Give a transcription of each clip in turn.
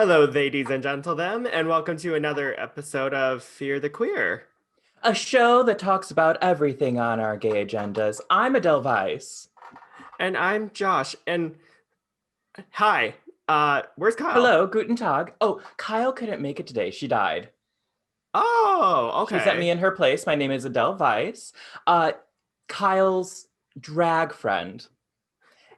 Hello, ladies and gentlemen, and welcome to another episode of Fear the Queer. A show that talks about everything on our gay agendas. I'm Adele Vice. And I'm Josh. And hi, where's Kyle? Hello, guten Tag. Oh, Kyle couldn't make it today. She died. Oh, She sent me okay. in her place. My name is Adele Vice. Uh, Kyle's drag friend.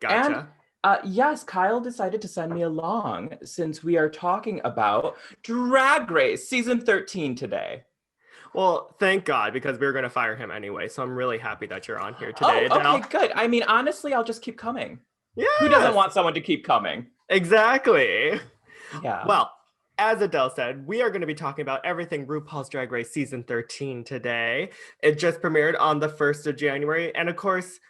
And Gotcha. yes, Kyle decided to send me along since we are talking about Drag Race season 13 today. Well, thank God, because we were going to fire him anyway. So I'm really happy that you're on here today, Oh, okay, Adele. good. I mean, honestly, I'll just keep coming. Who doesn't Yes, want someone to keep coming? exactly. Yeah. Well, as Adele said, we are going to be talking about everything RuPaul's Drag Race season 13 today. It just premiered on the 1st of January. And of course,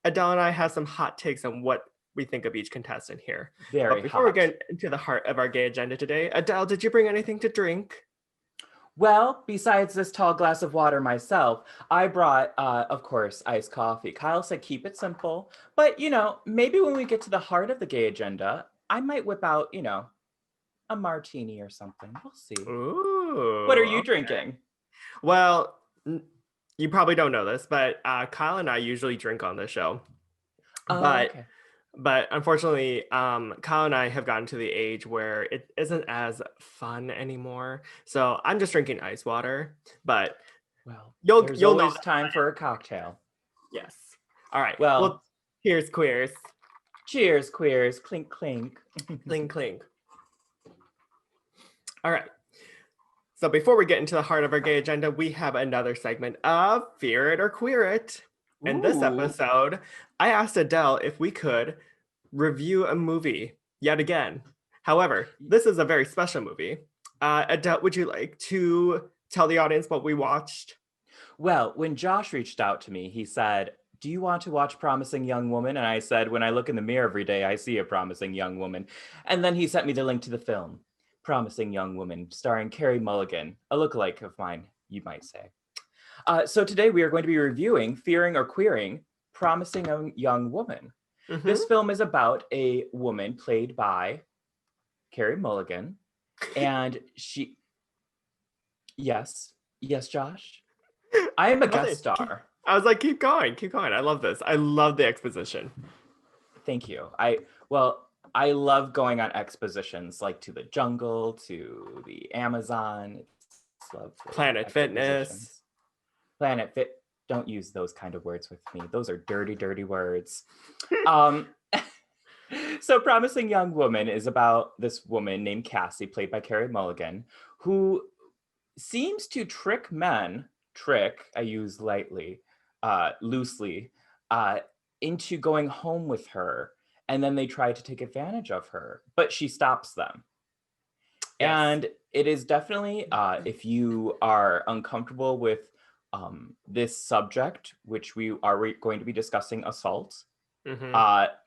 Adele and I have some hot takes on what we think of each contestant here. But Very before we hot. get into the heart of our gay agenda today, Adele, did you bring anything to drink? Well, besides this tall glass of water myself, I brought, of course, iced coffee. Kyle said keep it simple, but maybe when we get to the heart of the gay agenda, I might whip out, a martini or something. We'll see. Ooh, What are you okay. drinking? Well, you probably don't know this, but Kyle and I usually drink on this show. Oh, But okay. But unfortunately, Kyle and I have gotten to the age where it isn't as fun anymore. So I'm just drinking ice water. But Well, you'll there's you'll know always that. time for a cocktail. Yes. All right. Well, Well, here's queers. cheers, queers. Clink, clink. Clink clink. All right. So before we get into the heart of our gay agenda, we have another segment of Fear It or Queer It. In this Ooh. episode, I asked Adele if we could review a movie yet again. However, this is a very special movie. Adele, would you like to tell the audience what we watched? Well, when Josh reached out to me, he said, "Do you want to watch Promising Young Woman?" And I said, "When I look in the mirror every day, I see a promising young woman." And then he sent me the link to the film, Promising Young Woman, starring Carey Mulligan, a lookalike of mine, you might say. So today we are going to be reviewing Fearing or Queering, Promising Young Woman. Mm-hmm. This film is about a woman played by Carey Mulligan, and yes, Josh, I am a guest Nothing. star. I was like, keep going, keep going. I love this. I love the exposition. Thank you. I love going on expositions like to the jungle, to the Amazon. It's lovely. Planet Fitness. Planet Fit. Don't use those kind of words with me. Those are dirty, dirty words. um, so Promising Young Woman is about this woman named Cassie, played by Carey Mulligan, who seems to trick men, I use lightly, loosely, into going home with her. And then they try to take advantage of her, but she stops them. Yes. And it is definitely, if you are uncomfortable with this subject, which we are going to be discussing assault,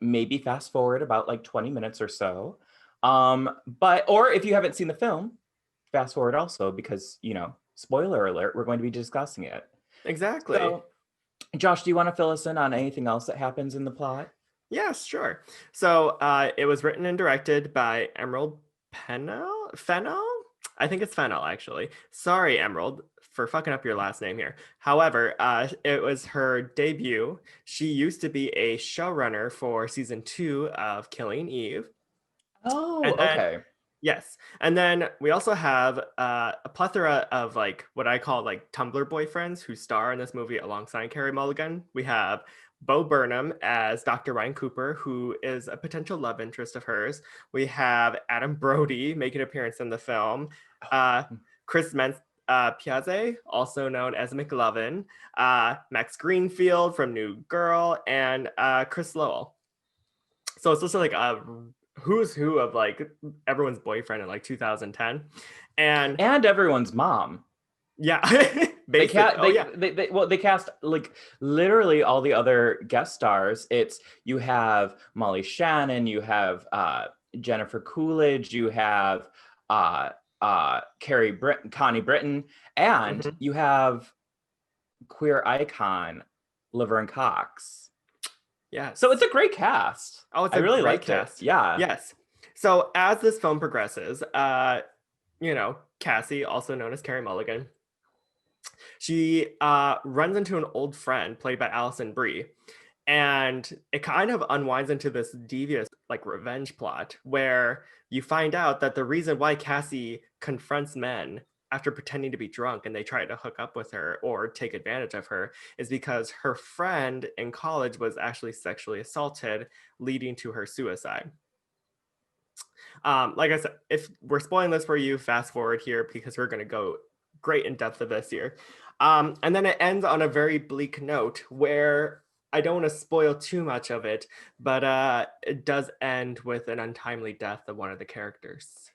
maybe fast forward about like 20 minutes or so. Or if you haven't seen the film, fast forward also because, spoiler alert, we're going to be discussing it. Exactly. So, Josh, do you want to fill us in on anything else that happens in the plot? Yes, sure. So it was written and directed by Emerald Fennell? I think it's Fennell, actually. Sorry, Emerald, for fucking up your last name here. However, it was her debut. She used to be a showrunner for season 2 of Killing Eve. Oh, And then, okay. yes. And then we also have a plethora of like what I call like Tumblr boyfriends who star in this movie alongside Carey Mulligan. We have Bo Burnham as Dr. Ryan Cooper, who is a potential love interest of hers. We have Adam Brody make an appearance in the film. Chris Piazza, also known as McLovin. Max Greenfield from New Girl, and Chris Lowell. So it's also like a who's who of like everyone's boyfriend in like 2010. And everyone's mom. Yeah. They cast like literally all the other guest stars. You have Molly Shannon, you have Jennifer Coolidge, you have Connie Britton, and you have queer icon Laverne Cox. Yeah. So it's a great cast. Oh, it's I a really great liked cast. it. Yeah. Yes. So as this film progresses, Cassie, also known as Carey Mulligan, she runs into an old friend played by Alison Brie. And it kind of unwinds into this devious, like, revenge plot where you find out that the reason why Cassie confronts men after pretending to be drunk and they try to hook up with her or take advantage of her is because her friend in college was actually sexually assaulted, leading to her suicide. Like I said, if we're spoiling this for you, fast forward here because we're going to go great in depth of this here. And then it ends on a very bleak note where I don't want to spoil too much of it, but it does end with an untimely death of one of the characters.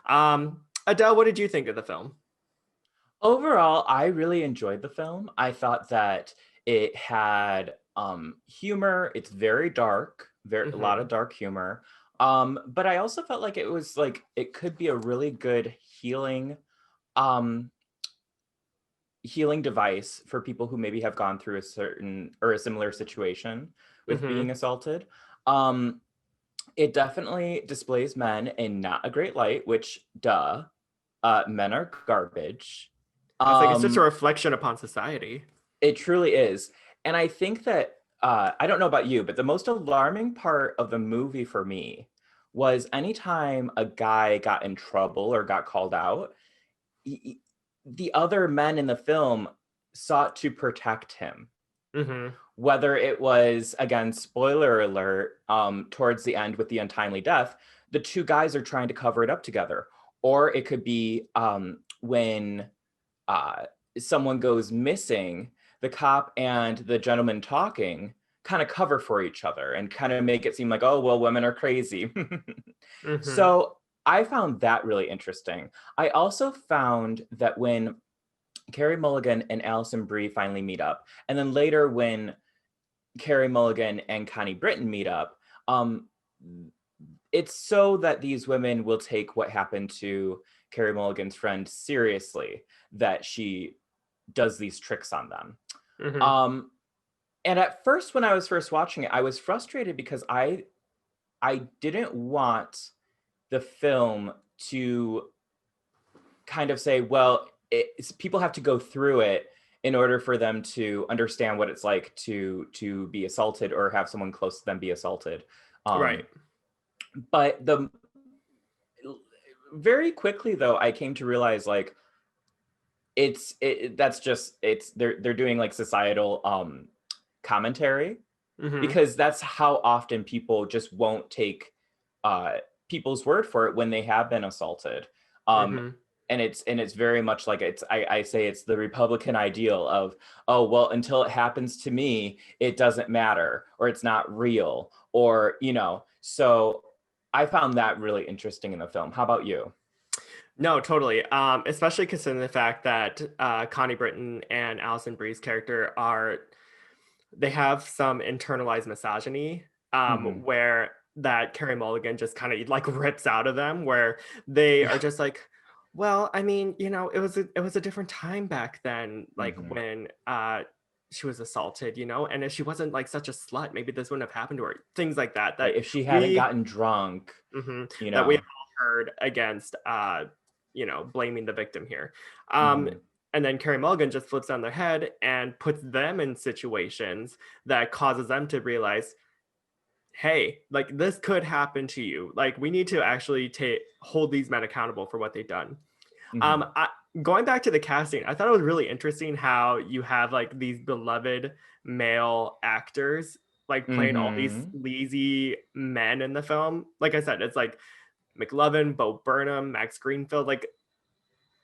Adele, what did you think of the film? Overall, I really enjoyed the film. I thought that it had humor. It's very dark, a lot of dark humor. But I also felt like it was like it could be a really good um, healing device for people who maybe have gone through a certain or a similar situation with being assaulted. It definitely displays men in not a great light, which men are garbage. I was like, it's just a reflection upon society. It truly is. And I think that, I don't know about you, but the most alarming part of the movie for me was anytime a guy got in trouble or got called out, the other men in the film sought to protect him. Whether it was, again, spoiler alert, towards the end with the untimely death, the two guys are trying to cover it up together. Or it could be when someone goes missing, the cop and the gentleman talking kind of cover for each other and kind of make it seem like, oh, well, women are crazy. So I found that really interesting. I also found that when Carey Mulligan and Alison Brie finally meet up, and then later when Carey Mulligan and Connie Britton meet up, it's so that these women will take what happened to Carey Mulligan's friend seriously, that she does these tricks on them. And at first, when I was first watching it, I was frustrated because I didn't want the film to kind of say, well, people have to go through it in order for them to understand what it's like to be assaulted or have someone close to them be assaulted. Right. But very quickly though, I came to realize like they're doing like societal commentary, because that's how often people just won't take people's word for it when they have been assaulted. And it's very much like I say it's the Republican ideal of, oh, well, until it happens to me, it doesn't matter, or it's not real, or, so I found that really interesting in the film. How about you? No, totally. Especially considering the fact that Connie Britton and Alison Brie's character they have some internalized misogyny, where that Carey Mulligan just kind of like rips out of them, where they are just like, well, I mean, it was a different time back then, like when she was assaulted, and if she wasn't like such a slut, maybe this wouldn't have happened to her. Things like that. That if she hadn't gotten drunk, that we have all heard against, blaming the victim here. And then Carey Mulligan just flips on their head and puts them in situations that causes them to realize, hey, like this could happen to you. Like we need to actually hold these men accountable for what they've done. Going back to the casting, I thought it was really interesting how you have like these beloved male actors like playing all these sleazy men in the film. Like I said, it's like McLovin, Bo Burnham, Max Greenfield, like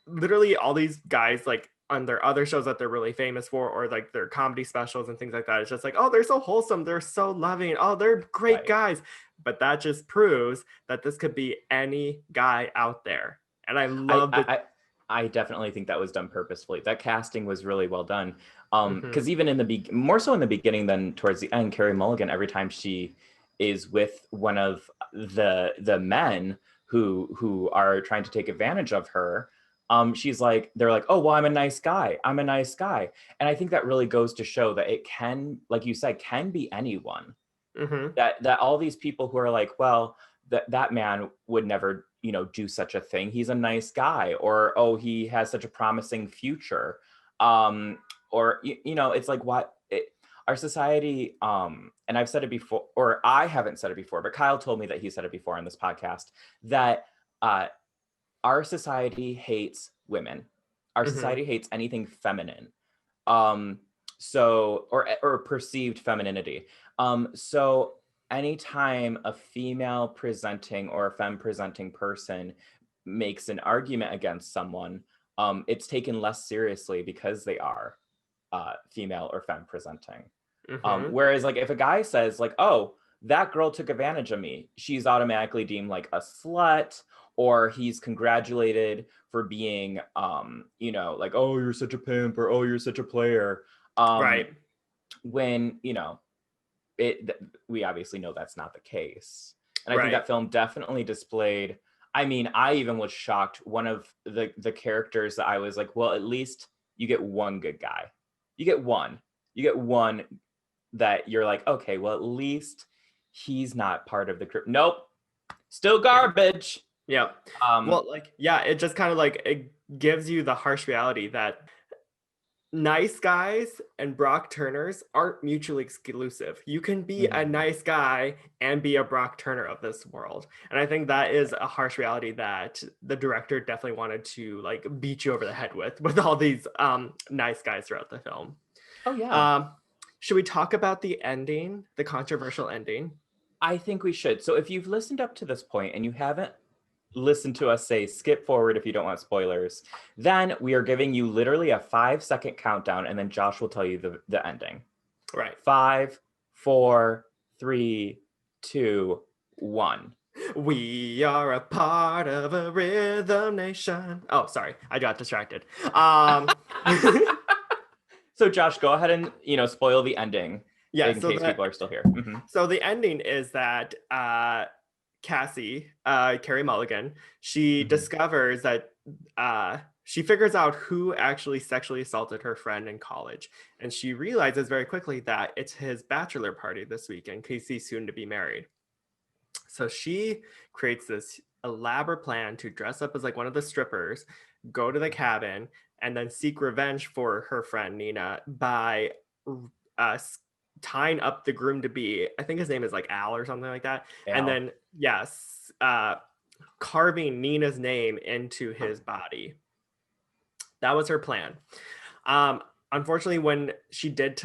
literally all these guys like on their other shows that they're really famous for, or like their comedy specials and things like that. It's just like, oh, they're so wholesome, they're so loving, oh, they're great guys. But that just proves that this could be any guy out there. And I love that. I definitely think that was done purposefully. That casting was really well done. Because even in more so in the beginning than towards the end, Carey Mulligan, every time she is with one of the men who are trying to take advantage of her, they're like, oh, well, I'm a nice guy. I'm a nice guy. And I think that really goes to show that it can, like you said, can be anyone. That all these people who are like, well, that man would never, you know, do such a thing. He's a nice guy, or oh, he has such a promising future. Or you know, it's like our society, and I've said it before, or I haven't said it before, but Kyle told me that he said it before on this podcast, that our society hates women. Our society hates anything feminine. So, or perceived femininity. So anytime a female presenting or a femme presenting person makes an argument against someone, it's taken less seriously because they are female or femme presenting. Whereas like if a guy says like, oh, that girl took advantage of me, she's automatically deemed like a slut, or he's congratulated for being, you know, like, oh, you're such a pimp, or oh, you're such a player. Right. When, you know, we obviously know that's not the case. And I Right. think that film definitely displayed, I mean, I even was shocked. One of the characters that I was like, well, at least you get one good guy. You get one that you're like, okay, well, at least he's not part of the group. Nope. Still garbage. Yeah. Well, like, yeah, it just kind of like, it gives you the harsh reality that nice guys and Brock Turners aren't mutually exclusive. You can be a nice guy and be a Brock Turner of this world. And I think that is a harsh reality that the director definitely wanted to like beat you over the head with all these nice guys throughout the film. Oh yeah. Should we talk about the ending, the controversial ending? I think we should. So if you've listened up to this point and you haven't listened to us say skip forward if you don't want spoilers, then we are giving you literally a 5-second countdown, and then Josh will tell you the ending. Right. 5, 4, 3, 2, 1. We are a part of a rhythm nation. Oh, sorry, I got distracted. So Josh, go ahead and, you know, spoil the ending. Yeah, in case people are still here. So the ending is that Cassie, Carey Mulligan, she discovers that she figures out who actually sexually assaulted her friend in college. And she realizes very quickly that it's his bachelor party this weekend because he's soon to be married. So she creates this elaborate plan to dress up as like one of the strippers, go to the cabin, and then seek revenge for her friend Nina by tying up the groom to be, I think his name is like Al or something like that. Al. And then, yes, carving Nina's name into his body. That was her plan. Unfortunately, when she did,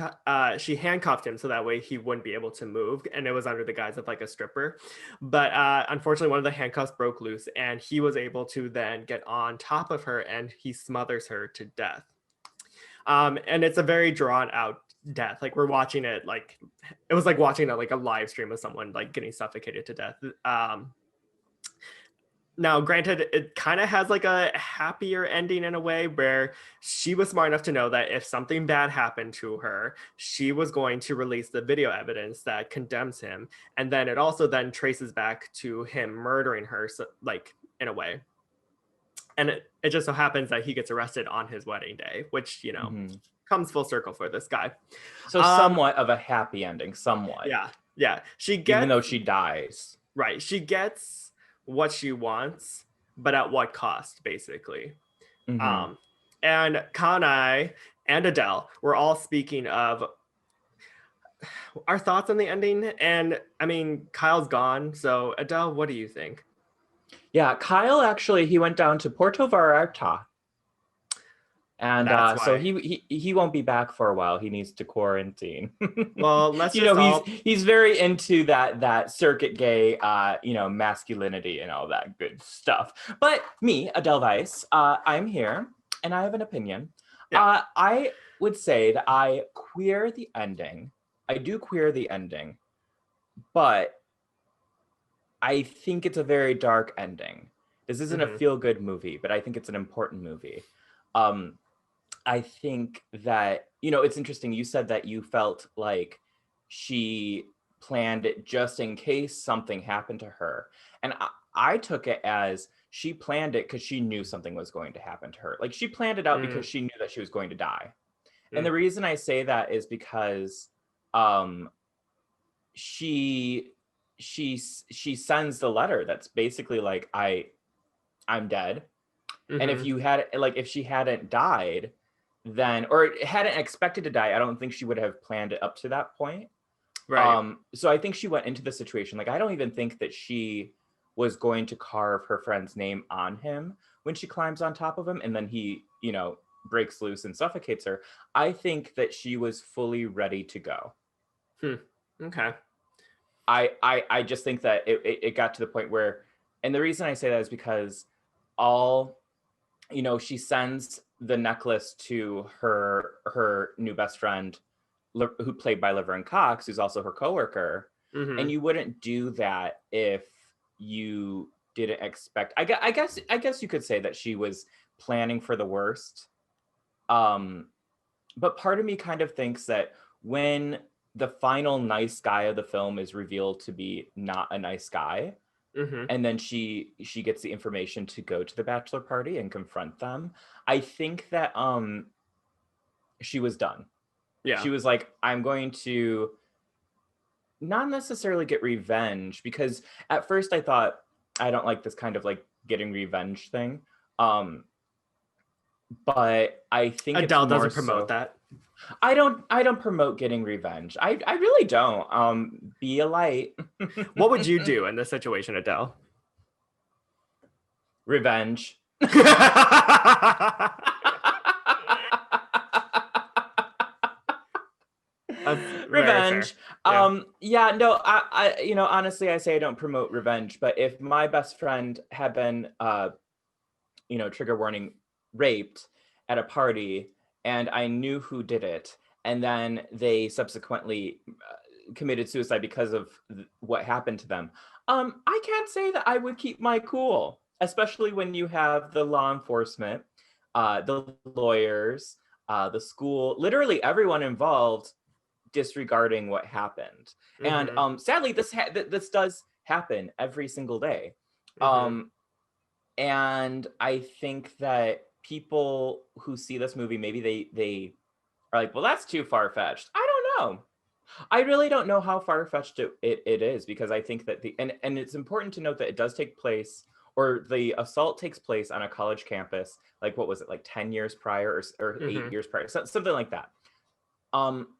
she handcuffed him so that way he wouldn't be able to move, and it was under the guise of like a stripper. But unfortunately, one of the handcuffs broke loose, and he was able to then get on top of her, and he smothers her to death. And it's a very drawn out death. Like we're watching it, like it was like watching like a live stream of someone like getting suffocated to death. Now, granted, it kind of has like a happier ending in a way where she was smart enough to know that if something bad happened to her, she was going to release the video evidence that condemns him. And then it also then traces back to him murdering her, so, like in a way. And it just so happens that he gets arrested on his wedding day, which, you know, comes full circle for this guy. So somewhat of a happy ending, somewhat. Yeah. She gets, even though she dies. Right. She gets what she wants, but at what cost, basically. And Kanai and Adele were all speaking of our thoughts on the ending. And I mean, Kyle's gone. So Adele, what do you think? Yeah, Kyle actually, he went down to Puerto Vallarta. And so he won't be back for a while. He needs to quarantine. Well, let's he's very into that circuit gay, you know, masculinity and all that good stuff. But me, Adele Vice, I'm here and I have an opinion. Yeah. I would say that I queer the ending. I do queer the ending, but I think it's a very dark ending. This isn't a feel-good movie, but I think it's an important movie. I think that, you know, it's interesting. You said that you felt like she planned it just in case something happened to her. And I took it as she planned it because she knew something was going to happen to her. Like she planned it out because she knew that she was going to die. And the reason I say that is because she she sends the letter that's basically like, I'm dead. And if you had, like, if she hadn't died, then, or hadn't expected to die, I don't think she would have planned it up to that point. Right. So I think she went into the situation, like, I don't even think that she was going to carve her friend's name on him when she climbs on top of him and then he, you know, breaks loose and suffocates her. I think that she was fully ready to go. Okay. I just think that it got to the point where, and the reason I say that is because she sends the necklace to her new best friend, who played by Laverne Cox, who's also her coworker. And you wouldn't do that if you didn't expect. I guess you could say that she was planning for the worst. But part of me kind of thinks that when the final nice guy of the film is revealed to be not a nice guy, and then she gets the information to go to the bachelor party and confront them, I think that she was done. Yeah. She was like, I'm going to not necessarily get revenge, because at first I thought, I don't like this kind of like getting revenge thing. But I think Adele doesn't promote that. I don't promote getting revenge. I really don't. Be a light. What would you do in this situation, Adele? Revenge. Revenge. Yeah, no, I honestly, I say I don't promote revenge, but if my best friend had been trigger warning, raped at a party, and I knew who did it, and then they subsequently committed suicide because of what happened to them, I can't say that I would keep my cool, especially when you have the law enforcement, the lawyers, the school, literally everyone involved disregarding what happened. And sadly, this does happen every single day. And I think that people who see this movie, maybe they are like, well, that's too far-fetched. I don't know. I really don't know how far-fetched it is, because I think that and it's important to note that it does take place, or the assault takes place on a college campus, like, what was it, like 10 years prior or 8 years prior, something like that.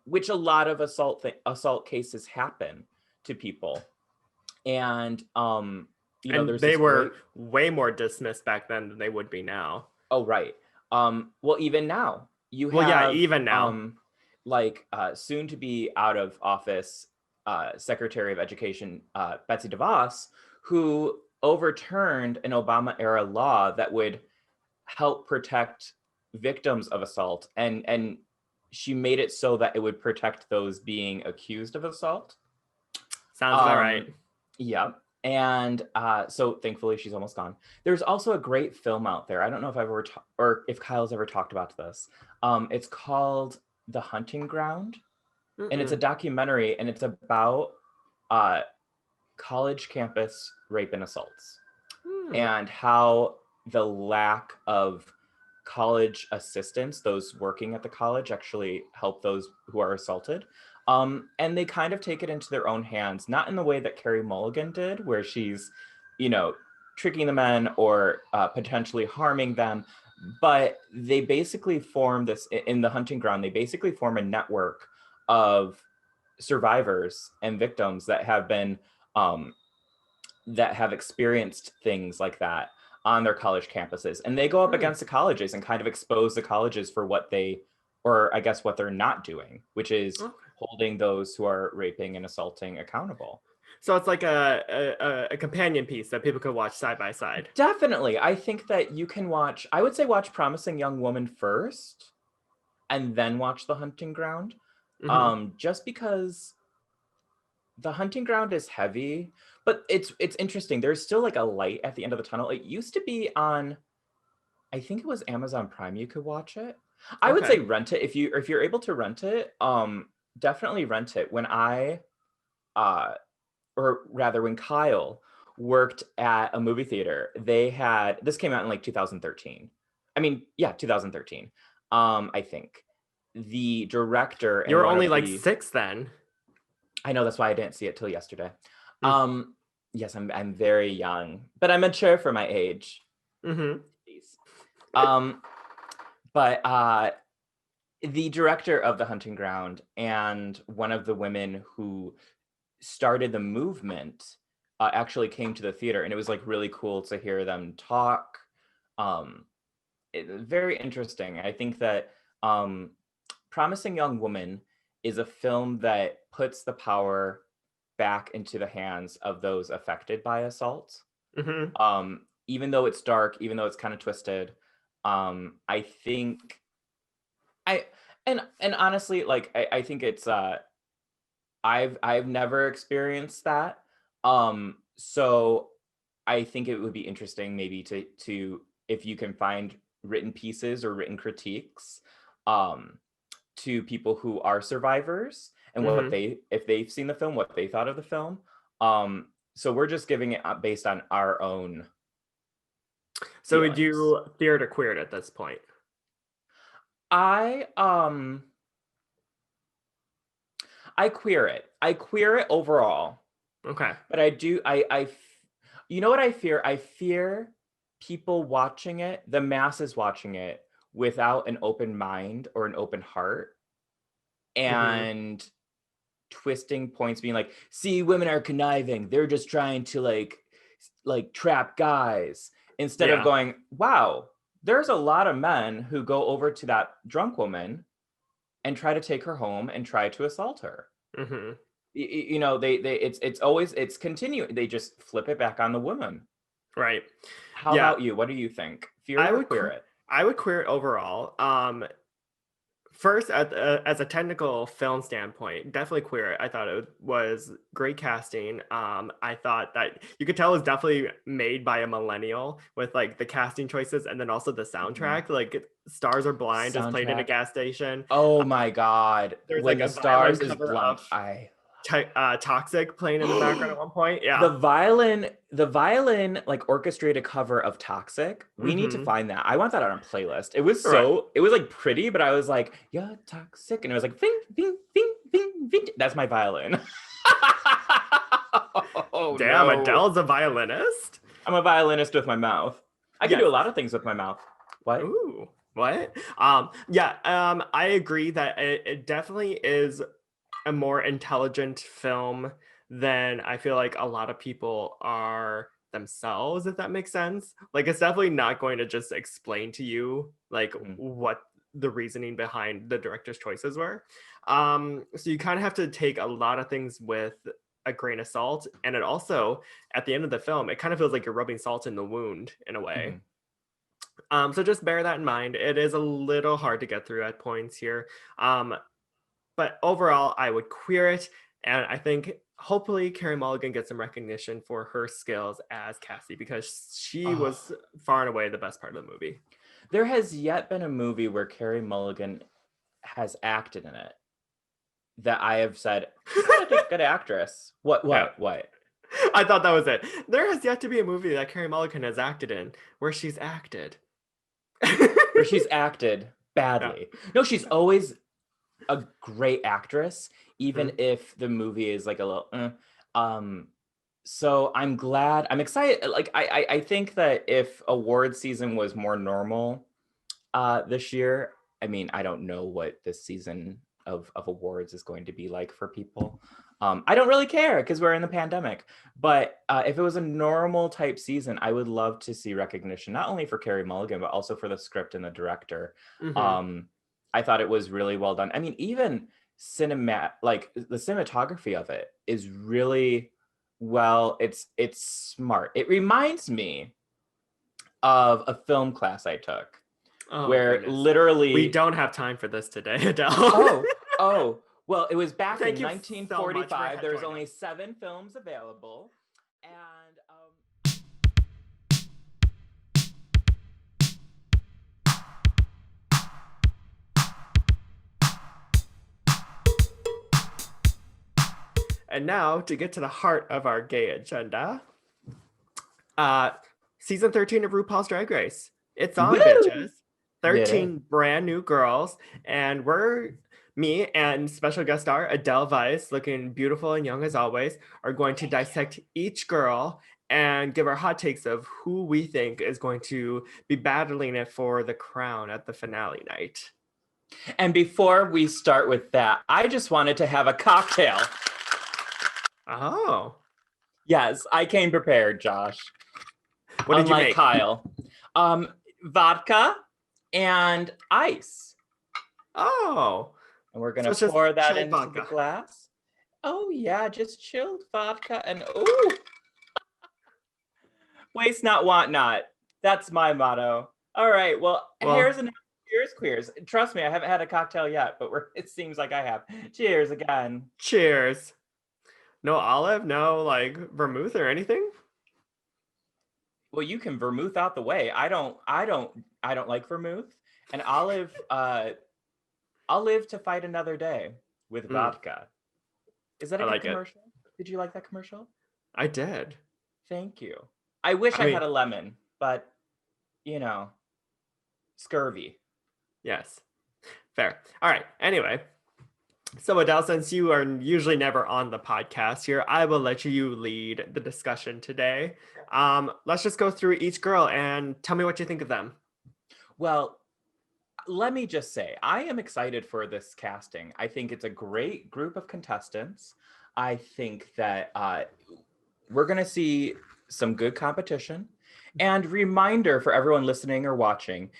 Which a lot of assault cases happen to people. And and they were way more dismissed back then than they would be now. Oh, right. Well, even now you have, yeah, even now, soon to be out of office Secretary of Education Betsy DeVos, who overturned an Obama era law that would help protect victims of assault, and she made it so that it would protect those being accused of assault. Sounds about right. Yeah. And so thankfully she's almost gone. There's also a great film out there. I don't know if I've ever or if Kyle's ever talked about this. It's called The Hunting Ground. And it's a documentary, and it's about college campus rape and assaults, and how the lack of college assistants, those working at the college, actually help those who are assaulted. And they kind of take it into their own hands, not in the way that Carey Mulligan did, where she's, tricking the men or potentially harming them. But they basically form this, in The Hunting Ground, they basically form a network of survivors and victims that have been, that have experienced things like that on their college campuses. And they go up against the colleges and kind of expose the colleges for what they, or I guess what they're not doing, which is holding those who are raping and assaulting accountable. So it's like a companion piece that people could watch side by side. Definitely. I think that you can watch, I would say watch Promising Young Woman first, and then watch The Hunting Ground. Just because The Hunting Ground is heavy, but it's interesting. There's still like a light at the end of the tunnel. It used to be on, I think it was Amazon Prime, you could watch it. I would say rent it if you're able to rent it. Definitely rent it. When when Kyle worked at a movie theater, they had, this came out in like 2013. 2013. I think the director. You were only like 6 then. I know, that's why I didn't see it till yesterday. Mm. Yes, I'm very young, but I'm mature for my age. Mm-hmm. Um, but the director of The Hunting Ground and one of the women who started the movement actually came to the theater, and it was like really cool to hear them talk. Very interesting. I think that Promising Young Woman is a film that puts the power back into the hands of those affected by assault. Mm-hmm. Even though it's dark, even though it's kind of twisted, I think I and honestly, like I think it's I've never experienced that. So I think it would be interesting maybe to if you can find written pieces or written critiques um to people who are survivors and what Mm-hmm. they if they've seen the film, what they thought of the film. So we're just giving it based on our own So would feelings. you theater queer it at this point? I I queer it. I queer it overall, Okay. but I do you know what I fear? I fear people watching it, the masses watching it without an open mind or an open heart Mm-hmm. and twisting points being like, see, women are conniving, they're just trying to like trap guys, instead of Yeah. going, wow, there's a lot of men who go over to that drunk woman and try to take her home and try to assault her. Mm-hmm. You know, they it's always it's continuing, they just flip it back on the woman. Right. How Yeah. about you? What do you think? Fear it I or would queer it? I would queer it overall. First, as a technical film standpoint, definitely queer it. I thought it was great casting. I thought that you could tell it was definitely made by a millennial with like the casting choices and then also the Mhm. soundtrack. Like "Stars Are Blind" just played in a Soundtrack. gas station. Oh my God. There's When like the a violin stars is cover blind, of I "Toxic" playing in the background at one point. the Yeah. violin like orchestrated cover of Toxic. We need to Mm-hmm. find that. I want that on a playlist. It was Right. so it was like pretty, but I was like, yeah, toxic. And it was like ving, ving, ving, ving, ving. That's my violin. Oh Damn, no. Adele's a violinist. I'm a violinist with my mouth. I can do Yes. a lot of things with my mouth. What? Ooh, what? Yeah, I agree that it definitely is a more intelligent film than I feel like a lot of people are themselves, if that makes sense. Like, it's definitely not going to just explain to you like Mhm. what the reasoning behind the director's choices were. So you kind of have to take a lot of things with a grain of salt, and it also, at the end of the film, it kind of feels like you're rubbing salt in the wound in a way. Mhm. So just bear that in mind. It is a little hard to get through at points here. Um, but overall, I would queer it. And I think hopefully Carey Mulligan gets some recognition for her skills as Cassie because she Oh, was far and away the best part of the movie. there has yet been a movie where Carey Mulligan has acted in it that I have said, good actress. What, Yeah. what, what? I thought that was it. There has yet to be a movie that Carey Mulligan has acted in where she's acted. Where she's acted Yeah. badly. No, she's always a great actress, even Mhm. if the movie is like a little. So I'm glad. I'm excited. Like I think that if award season was more normal, this year. I mean, I don't know what this season of awards is going to be like for people. I don't really care because we're in the pandemic. But if it was a normal type season, I would love to see recognition, not only for Carey Mulligan, but also for the script and the director. Mhm. Um, I thought it was really well done. I mean, even like the cinematography of it is really well, it's smart. It reminds me of a film class I took Oh where goodness. We literally don't have time for this today, Adele. oh oh well, it was back Thank in you so much for 1945. There was joining only us. 7 films available, and And now to get to the heart of our gay agenda, uh, season 13 of RuPaul's Drag Race. It's on, woo bitches. did it. 13 brand new girls, and we're me and special guest star Adele Vice, looking beautiful and young as always, are going to dissect each girl and give our hot takes of who we think is going to be battling it for the crown at the finale night. And before we start with that, I just wanted to have a cocktail. Oh. Yes, I came prepared, Josh. What did you make? Kyle. Vodka and ice. Oh. And we're going to pour that into vodka. the glass. Oh, yeah, just chilled vodka and ooh. Waste not, want not. That's my motto. All right, well here's another cheers, queers. Trust me, I haven't had a cocktail yet, but it seems like I have. Cheers again. Cheers. No olive, no like vermouth or anything? Well, you can vermouth out the way. I don't like vermouth. And olive, I'll live to fight another day with vodka. Is that a good commercial? Did you like that commercial? I did. Thank you. I wish I had a lemon, but scurvy. Yes. Fair. All right. Anyway, so Adele, since you are usually never on the podcast here, I will let you lead the discussion today. Let's just go through each girl and tell me what you think of them. Well, let me just say, I am excited for this casting. I think it's a great group of contestants. I think that we're going to see some good competition. And reminder for everyone listening or watching,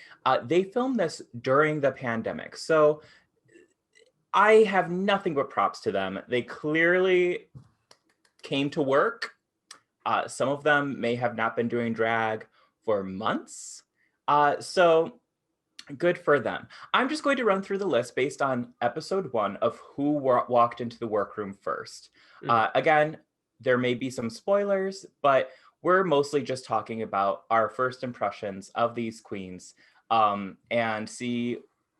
they filmed this during the pandemic. So I have nothing but props to them. They clearly came to work. Some of them may have not been doing drag for months. So good for them. I'm just going to run through the list based on episode 1 of who walked into the workroom first. Again, there may be some spoilers, but we're mostly just talking about our first impressions of these queens and see,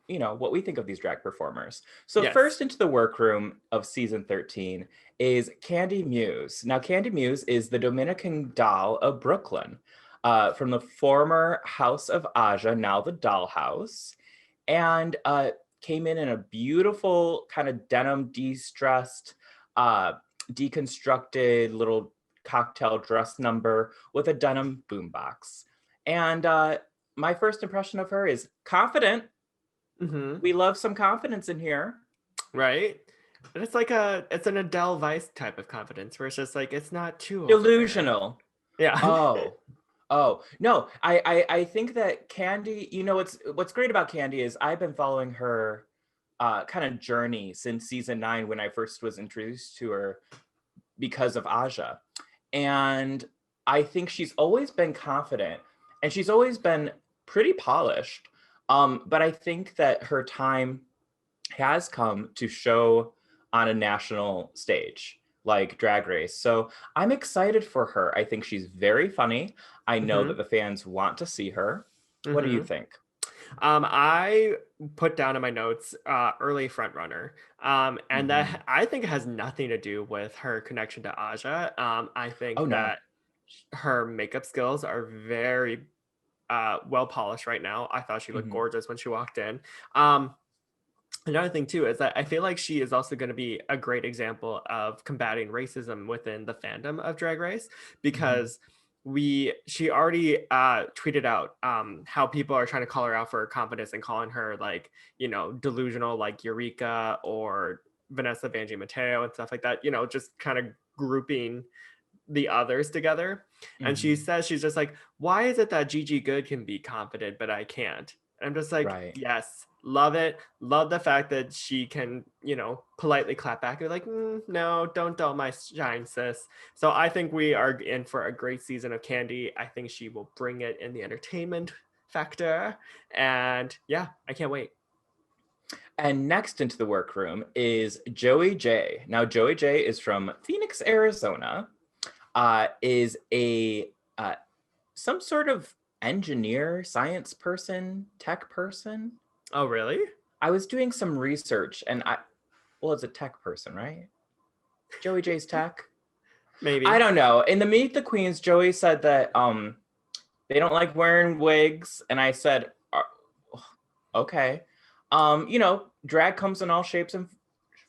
what we think of these drag performers. So first into the workroom of season 13 is Candy Muse. Now, Candy Muse is the Dominican doll of Brooklyn from the former House of Aja, now the Dollhouse, and came in a beautiful kind of denim de-stressed, deconstructed little cocktail dress number with a denim boombox. And my first impression of her is confident. We love some confidence in here. Right? And it's like it's an Adele Vice type of confidence where it's just like, it's not too delusional. Yeah. Oh, no, I think that Candy, what's great about Candy is I've been following her kind of journey since season 9 when I first was introduced to her because of Aja. And I think she's always been confident and she's always been pretty polished. But I think that her time has come to show on a national stage like Drag Race. So I'm excited for her. I think she's very funny. I know that the fans want to see her. What do you think? I put down in my notes early front runner. And that I think it has nothing to do with her connection to Aja. I think that her makeup skills are very well polished right now. I thought she looked gorgeous when she walked in. Another thing too is that I feel like she is also going to be a great example of combating racism within the fandom of Drag Race, because she already tweeted out how people are trying to call her out for her confidence and calling her like, delusional, like Eureka or Vanessa Vanjie Mateo and stuff like that, just kind of grouping the others together. And she says, she's just like, why is it that Gigi Good can be confident but I can't? And I'm just like, yes, love it. Love the fact that she can, politely clap back and be like, no, don't dull my shine, sis. So I think we are in for a great season of Candy. I think she will bring it in the entertainment factor. And yeah, I can't wait. And next into the workroom is Joey J. Now, Joey J is from Phoenix, Arizona. Is a some sort of engineer, science person, tech person. Oh, really? I was doing some research and it's a tech person, right? Joey J's tech? Maybe. I don't know. In the Meet the Queens, Joey said that they don't like wearing wigs. And I said, okay. You know, drag comes in all shapes and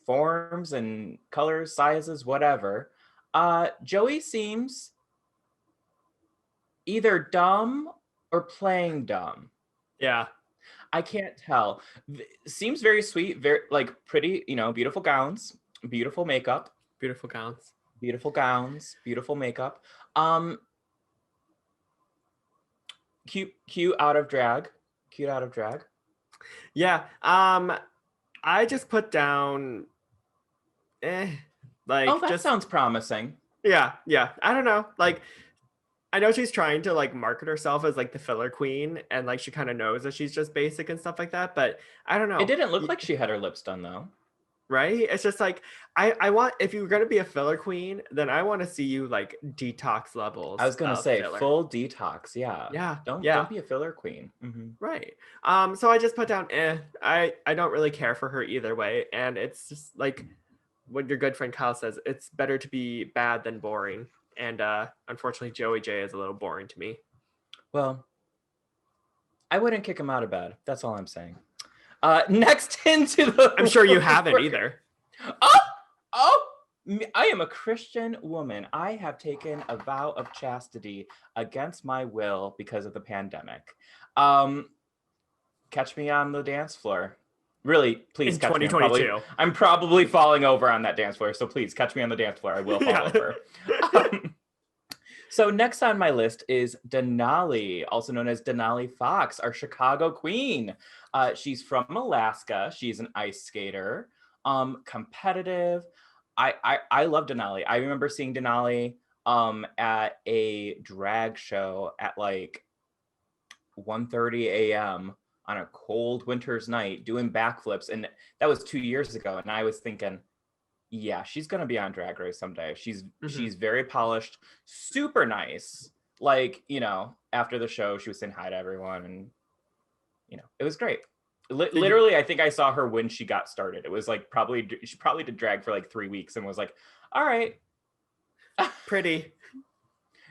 forms and colors, sizes, whatever. Joey seems either dumb or playing dumb. Yeah. I can't tell. Seems very sweet, very like pretty, you know, beautiful gowns, beautiful makeup, Beautiful gowns. beautiful gowns, beautiful makeup. Um, cute out of drag. Cute out of drag. Yeah. I just put down like Oh, that just sounds promising. yeah. I don't know. Like I know she's trying to like market herself as like the filler queen and like she kind of knows that she's just basic and stuff like that, but I don't It know. didn't look like she had her lips done though. Right? It's just like I want if you're gonna be a filler queen, then I want to see you like detox levels I was gonna of say filler. full detox. Yeah. Yeah. Don't be a filler queen. Mm-hmm. Right. So I just put down I don't really care for her either way. And it's just like what your good friend Kyle says, it's better to be bad than boring. And unfortunately Joey J is a little boring to me. Well, I wouldn't kick him out of bed. That's all I'm saying. Next into the I'm sure you haven't either. Oh, I am a Christian woman. I have taken a vow of chastity against my will because of the pandemic. Catch me on the dance floor. Really, please In catch 2022. me. I'm probably falling over on that dance floor, so please catch me on the dance floor. I will fall over. So next on my list is Denali, also known as Denali Fox, our Chicago queen. She's from Alaska. She's an ice skater, competitive. I love Denali. I remember seeing Denali at a drag show at like 1:30 a.m. on a cold winter's night doing backflips, and that was 2 years ago. And I was thinking, yeah, she's gonna be on Drag Race someday. She's very polished, super nice. Like, you know, after the show, she was saying hi to everyone, and you know, it was great. Literally, I think I saw her when she got started. It was like she probably did drag for like 3 weeks and was like, all right, Pretty.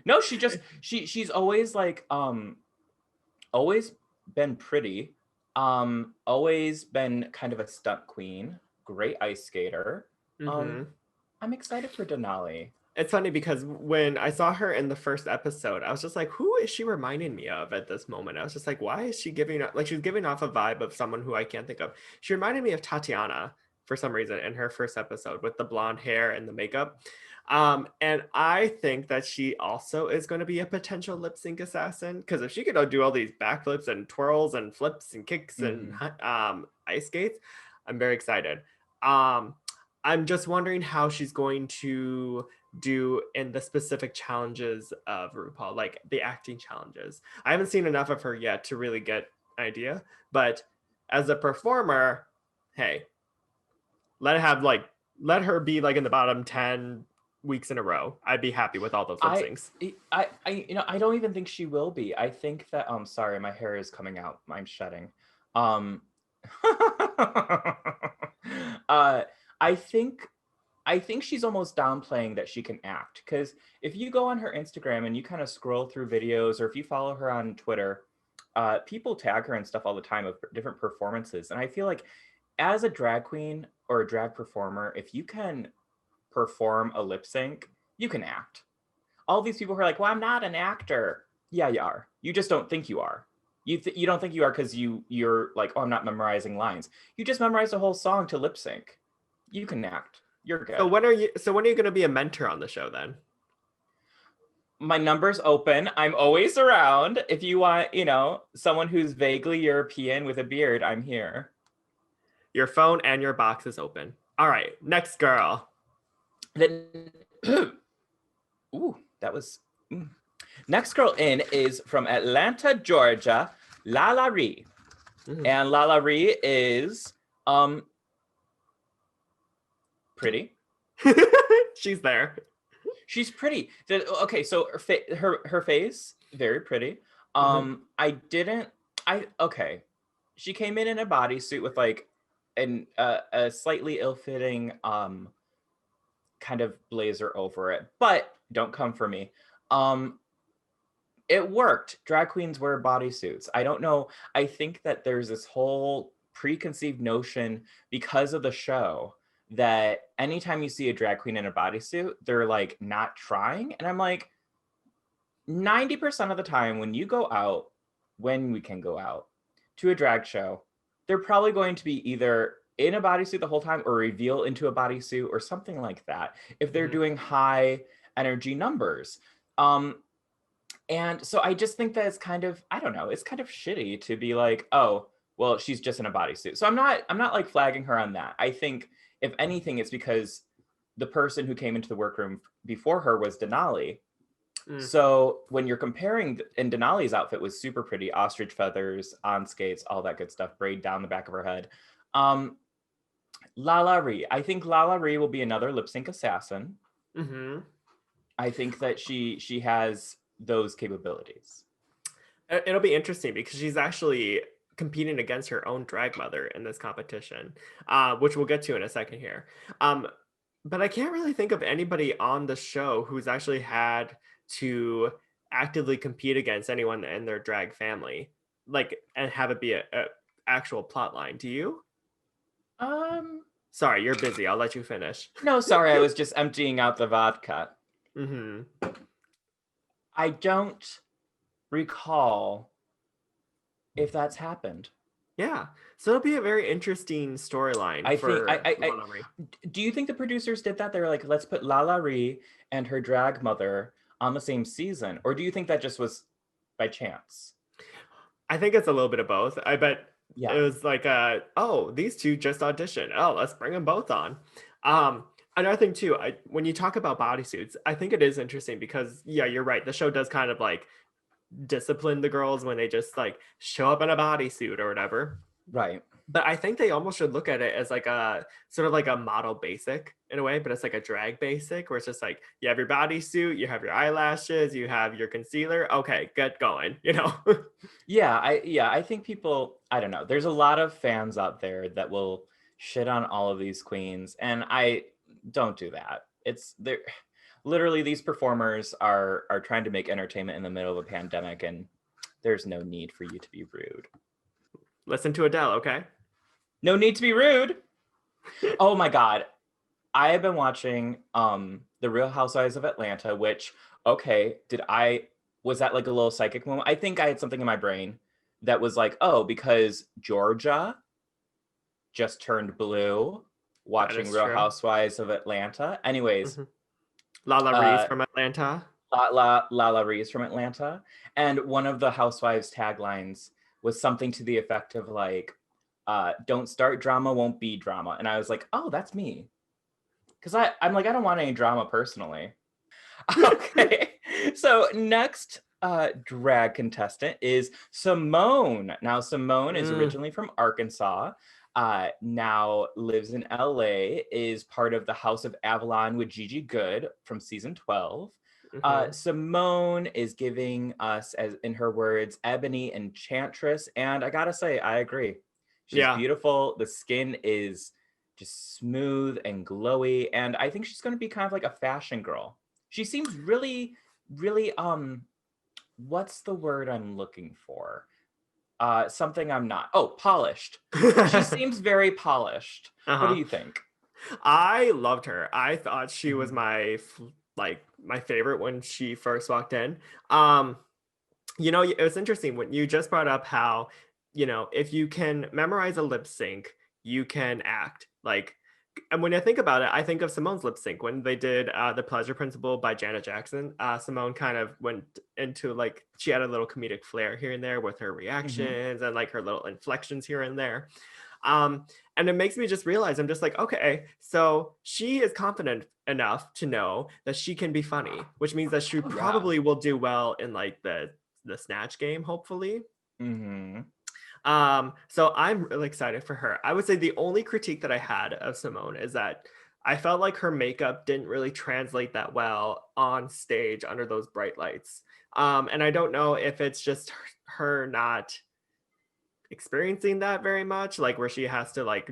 No, she's always like always been pretty, always been kind of a stunt queen, great ice skater. I'm excited for Denali. It's funny because when I saw her in the first episode, I was just like, who is she reminding me of at this moment? I was just like, why is she giving like she's giving off a vibe of someone who I can't think of. She reminded me of Tatiana for some reason in her first episode with the blonde hair and the makeup. And I think that she also is going to be a potential lip sync assassin because if she could do all these backflips and twirls and flips and kicks and ice skates, I'm very excited. I'm just wondering how she's going to do in the specific challenges of RuPaul, like the acting challenges. I haven't seen enough of her yet to really get an idea, but as a performer, hey, let her be like in the bottom 10 weeks in a row. I'd be happy with all those lip syncs. I don't even think she will be. I think that sorry, my hair is coming out. I'm shedding. I think she's almost downplaying that she can act, because if you go on her Instagram and you kind of scroll through videos, or if you follow her on Twitter, people tag her and stuff all the time of different performances. And I feel like as a drag queen or a drag performer, if you can perform a lip sync, you can act. All these people who are like, well, I'm not an actor. Yeah, you are. You just don't think you are. You don't think you are because you're like, oh, I'm not memorizing lines. You just memorized a whole song to lip sync. You can act. You're good. So when are you going to be a mentor on the show then? My number's open. I'm always around. If you want, you know, someone who's vaguely European with a beard, I'm here. Your phone and your box is open. All right, next girl. Then, ooh, that was. Next girl in is from Atlanta, Georgia, Lala Ree. And Lala Ree is pretty. She's there. She's pretty. Okay, so her face, very pretty. Okay. She came in a bodysuit with like a slightly ill-fitting kind of blazer over it, but don't come for me. It worked. Drag queens wear bodysuits. I don't know. I think that there's this whole preconceived notion because of the show that anytime you see a drag queen in a bodysuit, they're like not trying. And I'm like, 90% of the time when you go out, when we can go out to a drag show, they're probably going to be either in a bodysuit the whole time or reveal into a bodysuit or something like that if they're doing high energy numbers. And so I just think that it's kind of, I don't know, it's kind of shitty to be like, oh, well, she's just in a bodysuit. So I'm not like flagging her on that. I think if anything, it's because the person who came into the workroom before her was Denali. So when you're comparing, and Denali's outfit was super pretty, ostrich feathers, on skates, all that good stuff, braid down the back of her head. Lala Ree. I think Lala Ree will be another lip sync assassin. I think that she has those capabilities. It'll be interesting because she's actually competing against her own drag mother in this competition, which we'll get to in a second here. But I can't really think of anybody on the show who's actually had to actively compete against anyone in their drag family, like, and have it be a actual plot line. Do you? Sorry, you're busy. I'll let you finish. No, sorry, I was just emptying out the vodka. I don't recall if that's happened. Yeah, so it'll be a very interesting storyline. Do you think the producers did that? They were like, let's put Lala Ree and her drag mother on the same season, or do you think that just was by chance? I think it's a little bit of both. I bet it was like, oh, these two just auditioned. Oh, let's bring them both on. Another thing too, when you talk about bodysuits, I think it is interesting because, yeah, you're right. The show does kind of like discipline the girls when they just like show up in a bodysuit or whatever. Right. But I think they almost should look at it as like a sort of like a model basic in a way, but it's like a drag basic where it's just like, you have your bodysuit, you have your eyelashes, you have your concealer. Okay, get going, you know? I think people, I don't know. There's a lot of fans out there that will shit on all of these queens, and I don't do that. It's there. Literally, these performers are trying to make entertainment in the middle of a pandemic, and there's no need for you to be rude. Listen to Adele, okay? No need to be rude. Oh my God. I have been watching The Real Housewives of Atlanta, which, okay, was that like a little psychic moment? I think I had something in my brain that was like, oh, because Georgia just turned blue watching Real Housewives of Atlanta. Anyways. Lala Ree's from Atlanta. Lala Ree's from Atlanta. And one of the Housewives taglines was something to the effect of like, don't start drama, won't be drama. And I was like, oh, that's me. Because I'm like, I don't want any drama personally. Okay. So next drag contestant is Simone. Now, Simone is originally from Arkansas. Now lives in LA, is part of the House of Avalon with Gigi Good from season 12. Simone is giving us, as in her words, ebony enchantress. And I gotta say, I agree. She's beautiful. The skin is just smooth and glowy. And I think she's going to be kind of like a fashion girl. She seems really, really, what's the word I'm looking for? Something I'm not. Oh, polished. She seems very polished. What do you think? I loved her. I thought she was my favorite when she first walked in. You know, it was interesting when you just brought up how, you know, if you can memorize a lip sync, you can act. Like, and when I think about it, I think of Simone's lip sync when they did The Pleasure Principle by Janet Jackson. Simone kind of went into like, she had a little comedic flair here and there with her reactions and like her little inflections here and there. And it makes me just realize, I'm just like, okay, so she is confident enough to know that she can be funny, which means that she probably will do well in like the snatch game, hopefully. So I'm really excited for her. I would say the only critique that I had of Simone is that I felt like her makeup didn't really translate that well on stage under those bright lights. And I don't know if it's just her not experiencing that very much, like where she has to like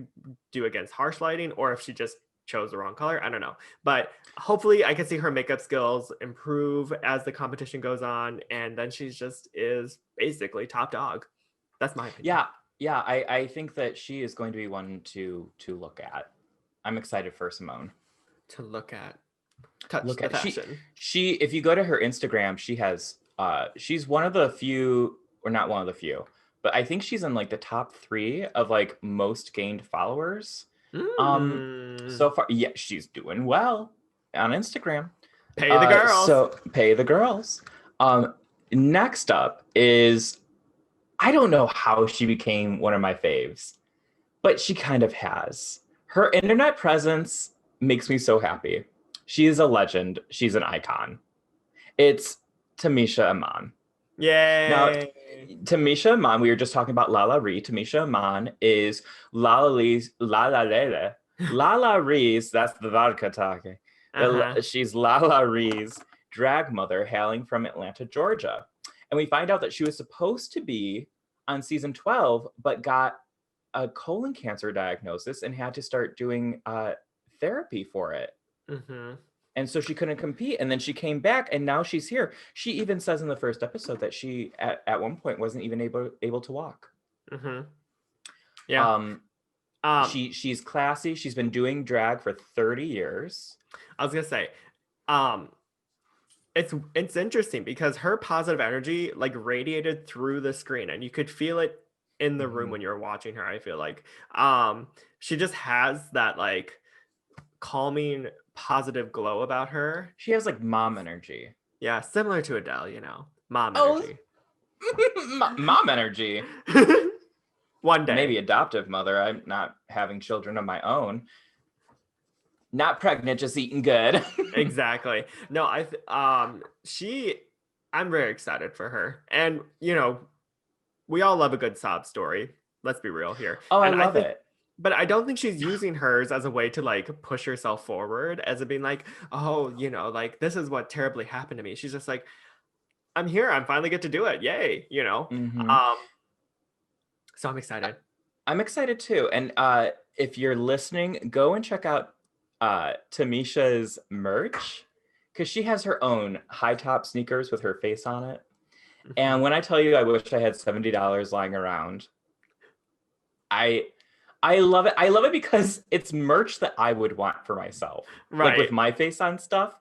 do against harsh lighting, or if she just chose the wrong color. I don't know. But hopefully I can see her makeup skills improve as the competition goes on. And then she's just is basically top dog. That's my opinion. Yeah, Yeah, I think that she is going to be one to look at. I'm excited for Simone. To look at. Touch Look the at fashion. she if you go to her Instagram, she has she's one of the few, or not one of the few, but I think she's in like the top 3 of like most gained followers. Mm. So far, yeah, she's doing well on Instagram. Pay the girls. So pay the girls. Next up is, I don't know how she became one of my faves, but she kind of has. Her internet presence makes me so happy. She is a legend. She's an icon. It's Tamisha Iman. Now, Yay. Tamisha Iman, we were just talking about Lala Ree. Tamisha Iman is Lala Lee's Lala Lele. Lala Ree's, that's the vodka talking. Uh-huh. She's Lala Ree's drag mother hailing from Atlanta, Georgia. And we find out that she was supposed to be on season 12, but got a colon cancer diagnosis and had to start doing therapy for it. Mm-hmm. And so she couldn't compete. And then she came back and now she's here. She even says in the first episode that she at one point wasn't even able to walk. Mm-hmm. Yeah. She's classy. She's been doing drag for 30 years. I was gonna say, um, it's interesting because her positive energy like radiated through the screen and you could feel it in the room when you were watching her. I feel like she just has that like calming positive glow about her. She has like mom energy. Yeah, similar to Adele, mom Oh, energy. mom energy. One day. Maybe adoptive mother. I'm not having children of my own. Not pregnant, just eating good. Exactly. No, I'm very excited for her. And we all love a good sob story. Let's be real here. Oh, And I love it. But I don't think she's using hers as a way to like push herself forward, as it being like, oh, like this is what terribly happened to me. She's just like, I'm here. I'm finally get to do it. Yay. Mm-hmm. So I'm excited. I'm excited too. And if you're listening, go and check out Tamisha's merch, because she has her own high top sneakers with her face on it. And when I tell you I wish I had $70 lying around, I love it. I love it because it's merch that I would want for myself. Right. Like with my face on stuff.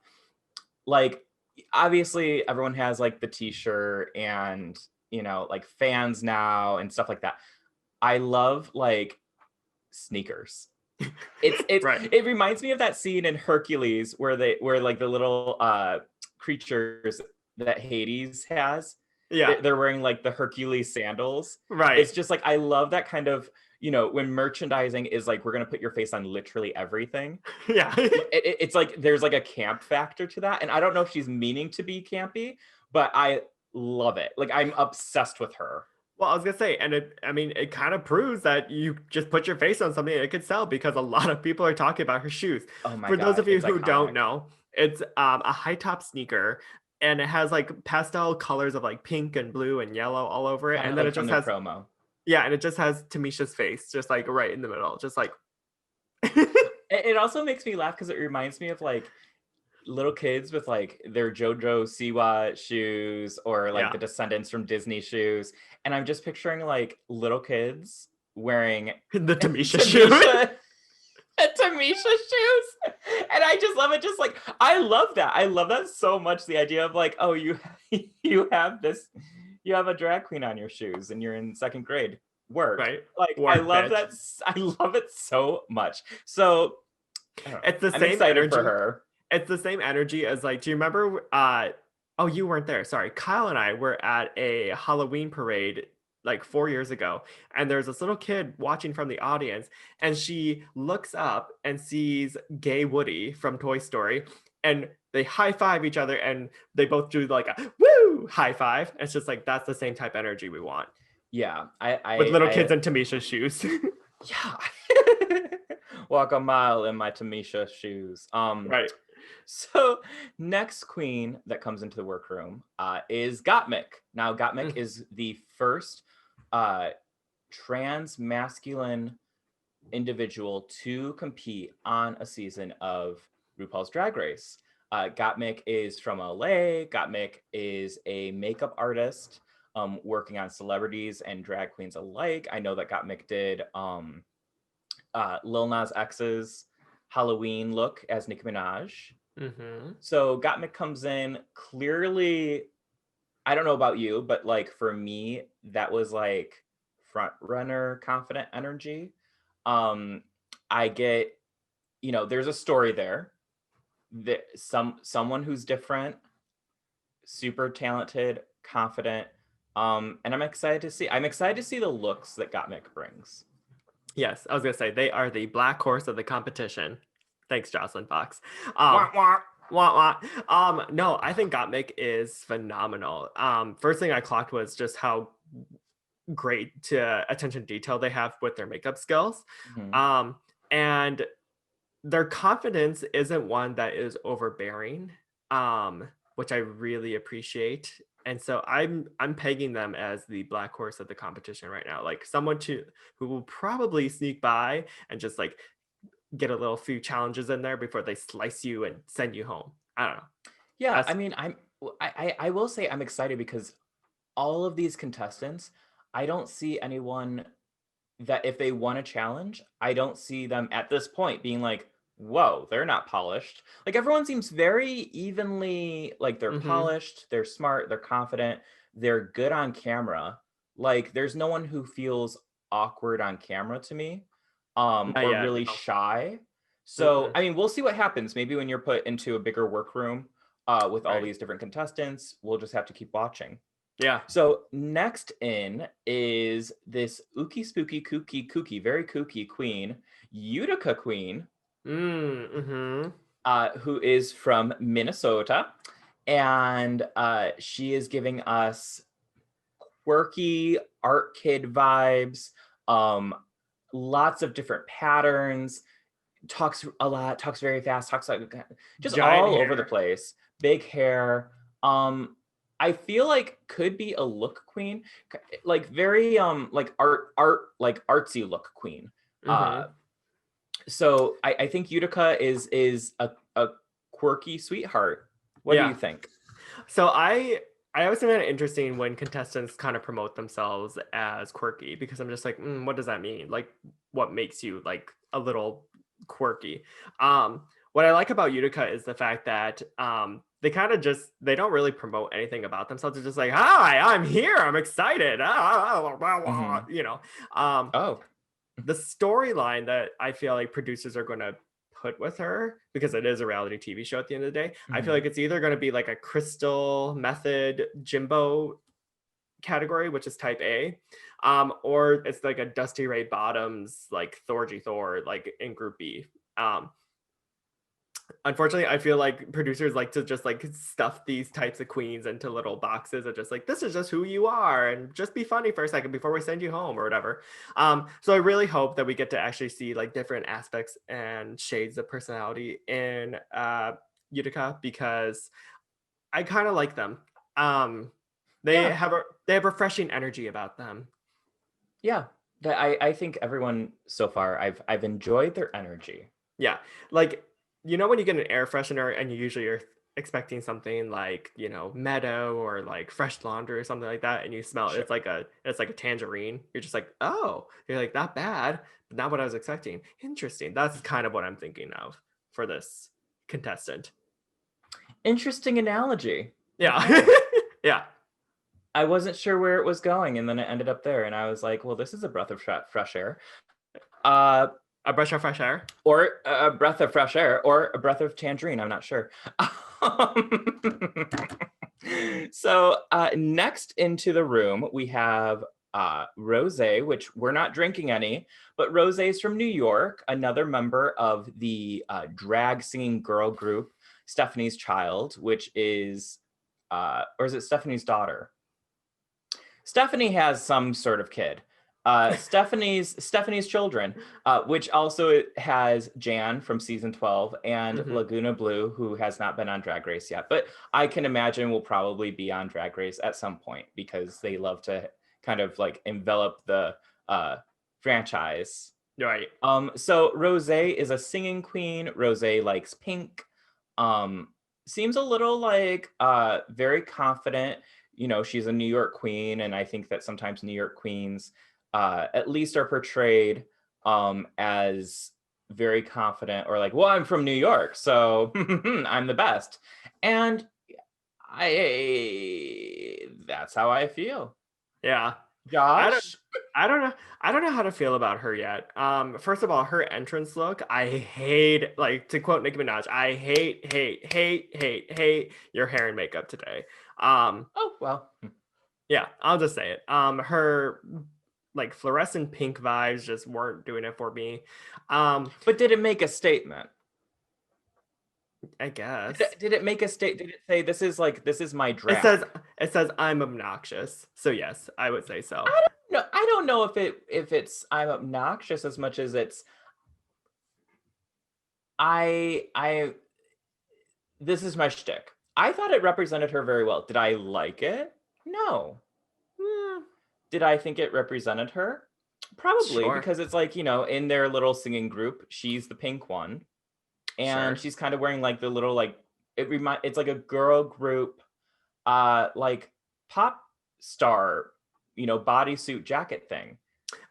Like obviously everyone has like the t-shirt and like fans now and stuff like that. I love like sneakers. Right. It reminds me of that scene in Hercules where like the little creatures that Hades has. Yeah. They're wearing like the Hercules sandals. Right. It's just like, I love that kind of, when merchandising is like, we're going to put your face on literally everything. Yeah. It's like, there's like a camp factor to that. And I don't know if she's meaning to be campy, but I love it. Like, I'm obsessed with her. Well, I was gonna say, and it kind of proves that you just put your face on something and it could sell, because a lot of people are talking about her shoes. Oh my For God, those of you who iconic. don't know, it's a high top sneaker, and it has like pastel colors of like pink and blue and yellow all over it, Kind and of then like it just from has their promo. Yeah, and it just has Tamisha's face, just like right in the middle, just like. It also makes me laugh because it reminds me of like little kids with like their JoJo Siwa shoes, or like the Descendants from Disney shoes, and I'm just picturing like little kids wearing the Tamisha shoes. Tamisha shoes, and I just love it. Just like, I love that so much. The idea of like, oh, you have this, you have a drag queen on your shoes and you're in second grade. Work. Right. Like, Work, I love bitch. that. I love it so much. So it's the I'm same excited energy for her. It's the same energy as like, do you remember oh, you weren't there. Sorry. Kyle and I were at a Halloween parade like 4 years ago, and there's this little kid watching from the audience, and she looks up and sees Gay Woody from Toy Story, and they high five each other, and they both do like a woo high five. It's just like, that's the same type energy we want. Yeah, with little kids in Tamisha's shoes. Yeah. Walk a mile in my Tamisha shoes. Right. So next queen that comes into the workroom is Gottmik. Now, Gottmik is the first trans masculine individual to compete on a season of RuPaul's Drag Race. Gottmik is from LA. Gottmik is a makeup artist. working on celebrities and drag queens alike. I know that Gottmik did Lil Nas X's Halloween look as Nicki Minaj. Mm-hmm. So Gottmik comes in clearly. I don't know about you, but like for me, that was like front runner confident energy. I get, there's a story there. That someone who's different, super talented, confident. And I'm excited to see the looks that Gottmik brings. Yes, I was gonna say they are the black horse of the competition. Thanks, Jocelyn Fox. Wah, wah. Wah, wah. No, I think Gottmik is phenomenal. First thing I clocked was just how great to attention to detail they have with their makeup skills. Mm-hmm. And their confidence isn't one that is overbearing, which I really appreciate. And so I'm pegging them as the black horse of the competition right now, like someone who will probably sneak by and just like get a little few challenges in there before they slice you and send you home. I don't know. Yeah, That's I mean, I will say I'm excited because all of these contestants, I don't see anyone that if they won a challenge, I don't see them at this point being like, whoa, they're not polished. Like everyone seems very evenly, like they're polished, they're smart, they're confident, they're good on camera. Like there's no one who feels awkward on camera to me, not or yet. really No. shy. So, I mean, we'll see what happens. Maybe when you're put into a bigger workroom with all Right. these different contestants, we'll just have to keep watching. Yeah. So next in is this ookie spooky kooky, very kooky queen, Utica Queen, Mm-hmm. who is from Minnesota. And she is giving us quirky art kid vibes, lots of different patterns, talks a lot, talks very fast, talks like just Giant all hair. over the place, big hair. I feel like could be a look queen, like very like art like artsy look queen. So I think Utica is a quirky sweetheart. What do Yeah. you think? So I always find it interesting when contestants kind of promote themselves as quirky because I'm just like, what does that mean? Like, what makes you like a little quirky? What I like about Utica is the fact that they kind of just they don't really promote anything about themselves. They're just like, hi, I'm here, I'm excited. Mm-hmm. You know, um, Oh. the storyline that I feel like producers are going to put with her because it is a reality TV show at the end of the day. I feel Mm-hmm. like it's either going to be like a Crystal Method Jimbo category, which is type A, or it's like a Dusty Ray Bottoms like Thorgy Thor like in Group B. Unfortunately, I feel like producers like to just like stuff these types of queens into little boxes and just like this is just who you are and just be funny for a second before we send you home or whatever. So I really hope that we get to actually see like different aspects and shades of personality in Utica because I kind of like them. They Yeah. have refreshing energy about them. Yeah. I think everyone so far I've enjoyed their energy. Yeah, like when you get an air freshener and you usually are expecting something like meadow or like fresh laundry or something like that, and you smell it, Sure. it's like a tangerine. You're just like, oh, you're like not bad, but not what I was expecting. Interesting. That's kind of what I'm thinking of for this contestant. Interesting analogy. Yeah, Okay. yeah. I wasn't sure where it was going, and then it ended up there, and I was like, "Well, this is a breath of fresh air." A brush of fresh air. Or a breath of fresh air, or a breath of tangerine. I'm not sure. So next into the room, we have Rose, which we're not drinking any, but Rose is from New York, another member of the drag singing girl group, Stephanie's Child, which is, or is it Stephanie's daughter? Stephanie has some sort of kid. Stephanie's Children, which also has Jan from season 12 and Laguna Blue, who has not been on Drag Race yet, but I can imagine will probably be on Drag Race at some point because they love to kind of like envelop the franchise. Right. So Rose is a singing queen. Rose likes pink. Seems a little like very confident. you know, she's a New York queen, and I think that sometimes New York queens at least are portrayed as very confident, or like, well, I'm from New York, so I'm the best. And that's how I feel. Yeah. I don't Josh? I don't know. I don't know how to feel about her yet. First of all, her entrance look, I hate, like, to quote Nicki Minaj, I hate your hair and makeup today. Um, Oh, well. yeah, I'll just say it. Her like fluorescent pink vibes just weren't doing it for me. But did it make a statement? I guess. Did it make a state? Did it say this is my It says drag? it says I'm obnoxious. So yes, I would say so. No, I don't know if it's I'm obnoxious as much as it's I this is my shtick. I thought it represented her very well. Did I like it? No. Yeah, Did I think it represented her? Probably, sure. because it's like, you know, in their little singing group, she's the pink one. And Sure. she's kind of wearing like the little like it's like a girl group like pop star, you know, bodysuit jacket thing.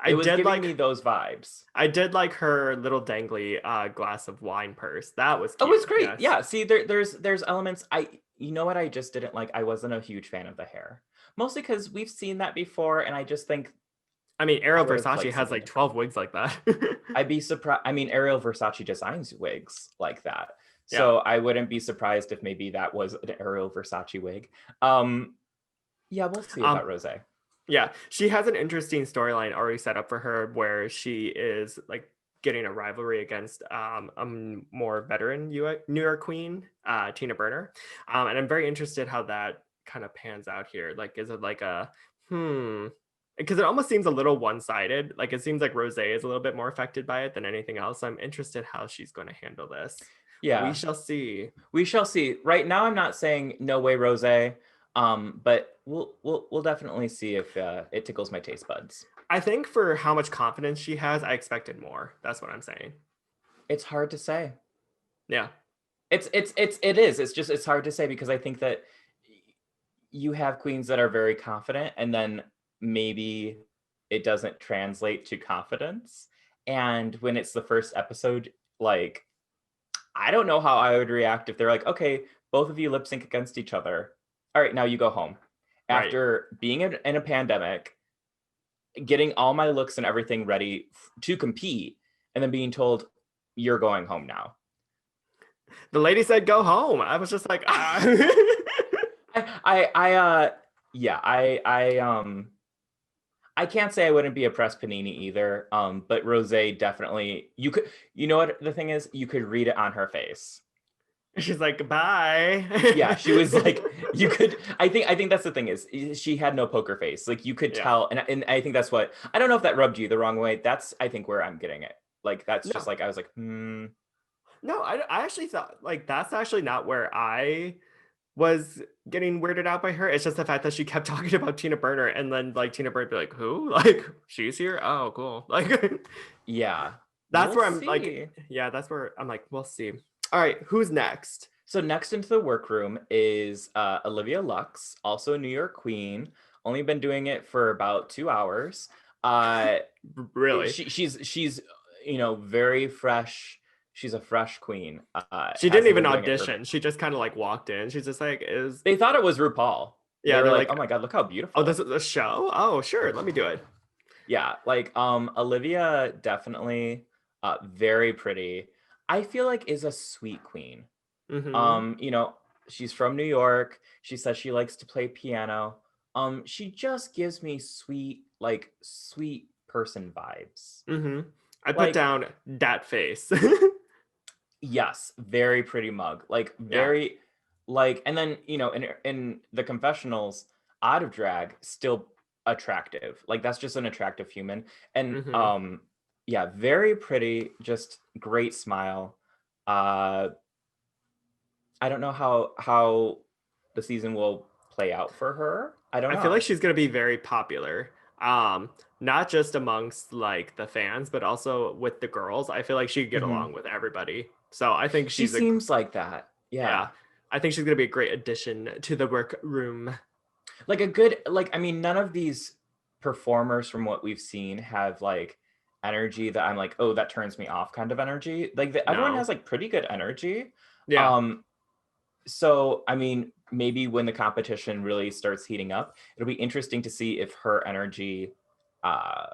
I It was did giving like me those vibes. I did like her little dangly glass of wine purse. That was Oh, it's cute. great. Yes. Yeah, see there's elements you know what I just didn't like? I wasn't a huge fan of the hair. Mostly cuz we've seen that before, and I just think I mean, I Ariel would have Versace liked has something like different. 12 wigs like that. I'd be surprised. I mean, Ariel Versace designs wigs like that. Yeah. So I wouldn't be surprised if maybe that was an Ariel Versace wig. Um, yeah, we'll see Um, about Rose. yeah, she has an interesting storyline already set up for her where she is like getting a rivalry against more veteran New York queen, Tina Burner. And I'm very interested how that kind of pans out here. Like, is it like a because it almost seems a little one-sided. Like, it seems like Rose is a little bit more affected by it than anything else. I'm interested how she's going to handle this. We Yeah, shall see. we shall see. Right now, I'm not saying no way, Rose. But we'll definitely see if it tickles my taste buds. I think for how much confidence she has, I expected more. That's what I'm saying. It's hard to say. Yeah. It is. It's just it's hard to say because I think that you have queens that are very confident, and then maybe it doesn't translate to confidence. And when it's the first episode, like I don't know how I would react if they're like, okay, both of you lip sync against each other. All right, now you go home. Right. After being in a pandemic, getting all my looks and everything ready to compete, and then being told, you're going home now. The lady said go home. I was just like, ah. Yeah, I can't say I wouldn't be a press panini either. But Rose definitely, you could, you know what the thing is, you could read it on her face. She's like, bye. Yeah, she was like, you could. I think that's the thing is, she had no poker face. Like you could Yeah. tell, and I think that's what I don't know if that rubbed you the wrong way. That's I think where I'm getting it. Like that's just No, like I was like, hmm. no, I actually thought like that's actually not where I was getting weirded out by her. It's just the fact that she kept talking about Tina Burner and then like Tina Burner be like, who? Like, she's here? Oh, cool. Like, Yeah, that's we'll where I'm like, see. yeah, that's where I'm like, we'll see. All right, who's next? So next into the workroom is Olivia Lux, also a New York queen. Only been doing it for about 2 hours. Uh, Really? she's you know very fresh. She's a fresh queen. She didn't Hasn't even been doing it for. audition. She just kind of like walked in. She's just like, is They thought it was RuPaul. They yeah, were they're like, like, "Oh my god, look how oh, this beautiful." is a show? Oh, sure, let me do it. Yeah, like Olivia definitely very pretty. I feel like is a sweet queen. Mm-hmm. You know, she's from New York. She says she likes to play piano. She just gives me sweet, like sweet person vibes. Mm-hmm. I put Like, down that face. yes, very pretty mug. Like Yeah. very like and then, you know, in the confessionals, out of drag, still attractive. Like that's just an attractive human. And Mm-hmm. yeah, very pretty, just great smile. Uh I don't know how the season will play out for her. I don't I feel like know. she's gonna be very popular. Not just amongst like the fans, but also with the girls. I feel like she could get Mhm. along with everybody. So I think She she's a seems like that. Yeah. yeah. I think she's gonna be a great addition to the workroom. Like a good, like, I mean, none of these performers from what we've seen have like energy that I'm like, oh, that turns me off kind of energy. Like everyone No. has like pretty good energy. Yeah. Um, so I mean, maybe when the competition really starts heating up, it'll be interesting to see if her energy uh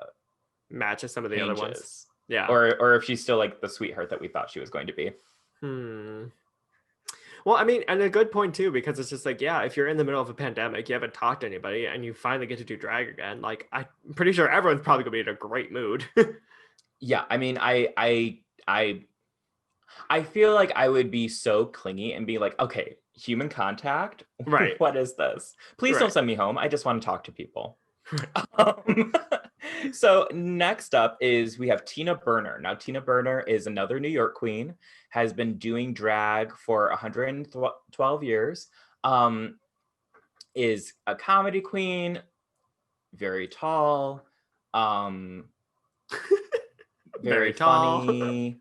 Matches some of the other ones. changes. Yeah. Or if she's still like the sweetheart that we thought she was going to be. Hmm. Well, I mean, and a good point too, because it's just like, yeah, if you're in the middle of a pandemic, you haven't talked to anybody, and you finally get to do drag again, like I'm pretty sure everyone's probably gonna be in a great mood. Yeah, I mean, I feel like I would be so clingy and be like, okay, human contact? Right. What is this? Please don't Right. send me home. I just want to talk to people. Right. Um, so next up is we have Tina Berner. Now, Tina Berner is another New York queen, has been doing drag for 112 years, is a comedy queen, very tall, um, very Very tall. funny,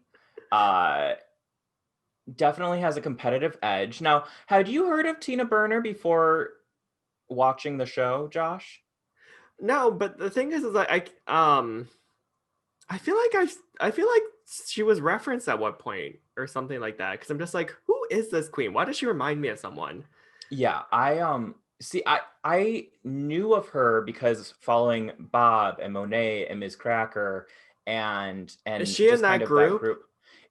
uh, definitely has a competitive edge. Now, had you heard of Tina Berner before watching the show, Josh? No, but the thing is like I feel like I feel like she was referenced at one point or something like that. Because I'm just like, who is this queen? Why does she remind me of someone? Yeah, I see I knew of her because following Bob and Monet and Ms. Cracker Is and she in just kind that of that group? group.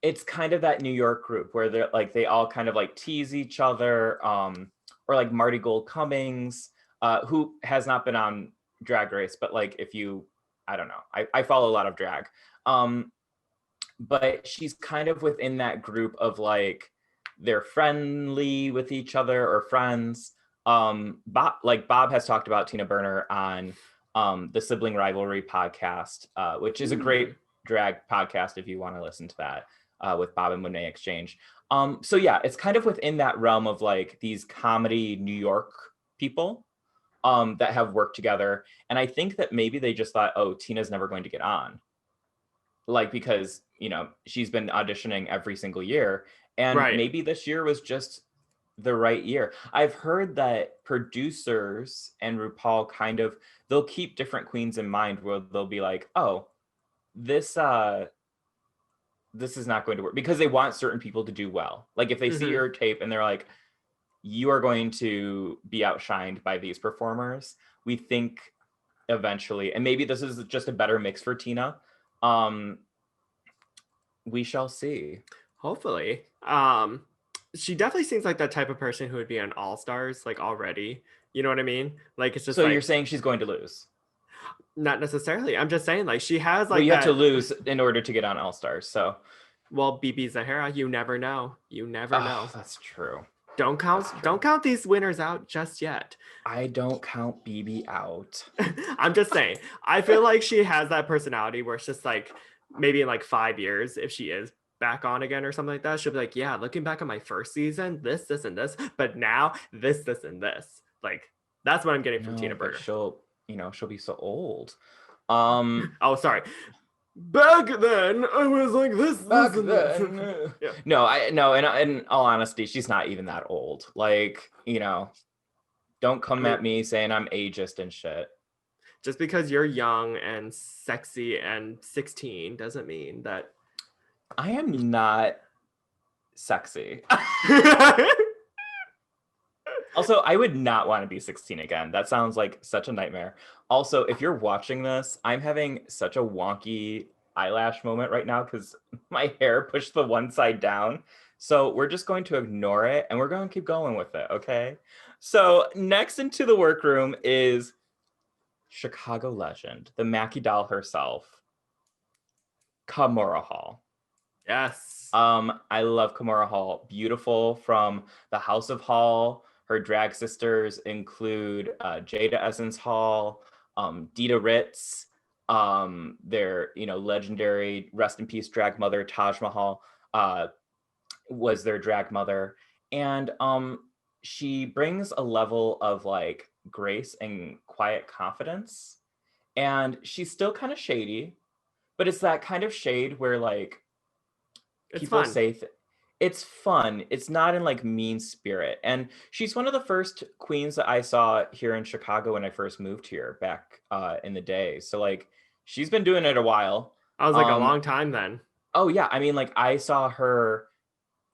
It's kind of that New York group where they're like they all kind of like tease each other, or like Marty Gold Cummings, who has not been on Drag Race, but like if you I don't know, I follow a lot of drag. Um, but she's kind of within that group of like they're friendly with each other or friends. Bob has talked about Tina Burner on the Sibling Rivalry podcast, which is a great Hmm. drag podcast if you want to listen to that, with Bob and Monet Exchange. So yeah, it's kind of within that realm of like these comedy New York people that have worked together. And I think that maybe they just thought, oh, Tina's never going to get on, like because she's been auditioning every single year, and Right. maybe this year was just the right year. I've heard that producers and RuPaul kind of they'll keep different queens in mind where they'll be like, oh, this this is not going to work, because they want certain people to do well. Like if they see Hmm. your tape and they're like, you are going to be outshined by these performers, we think eventually, and maybe this is just a better mix for Tina. um we shall see. Hopefully. She definitely seems like that type of person who would be on All Stars like already. You know what I mean? Like it's just So you're like saying she's going to lose? not necessarily. I'm just saying like she has Well, like you have to that. lose in order to get on All Stars. So, Well, BB Zahara, you never know. You never oh, know. that's true. Don't That's count don't true. count these winners out just yet. I don't count BB out. I'm just saying. I feel like she has that personality where it's just like maybe in like 5 years, if she is back on again or something like that, she'll be like, yeah, looking back on my first season, this, and this, but now this, and this. Like that's what I'm getting from Tina No, but Burner. she'll be so old. Um, Oh, sorry. Back then, I was like this, back and this. then. Yeah. No, I no. In all honesty, she's not even that old. Like, don't I come mean, at me saying I'm ageist and shit. just because you're young and sexy and 16 doesn't mean that. I am not sexy. Also, I would not want to be 16 again. That sounds like such a nightmare. Also, if you're watching this, I'm having such a wonky eyelash moment right now because my hair pushed the one side down. So we're just going to ignore it and we're going to keep going with it, okay? So next into the workroom is Chicago legend, the Mackie doll herself, Kamora Hall. Yes. I love Kamora Hall. Beautiful from the House of Hall. Her drag sisters include Jada Essence Hall, Dita Ritz, their legendary rest in peace drag mother Taj Mahal was their drag mother, and she brings a level of like grace and quiet confidence, and she's still kind of shady, but it's that kind of shade where like It's people fun. say it's fun. It's not in like mean spirit. And she's one of the first queens that I saw here in Chicago when I first moved here back in the day. So like she's been doing it a while. I was like a long time then. Oh yeah, I mean like I saw her,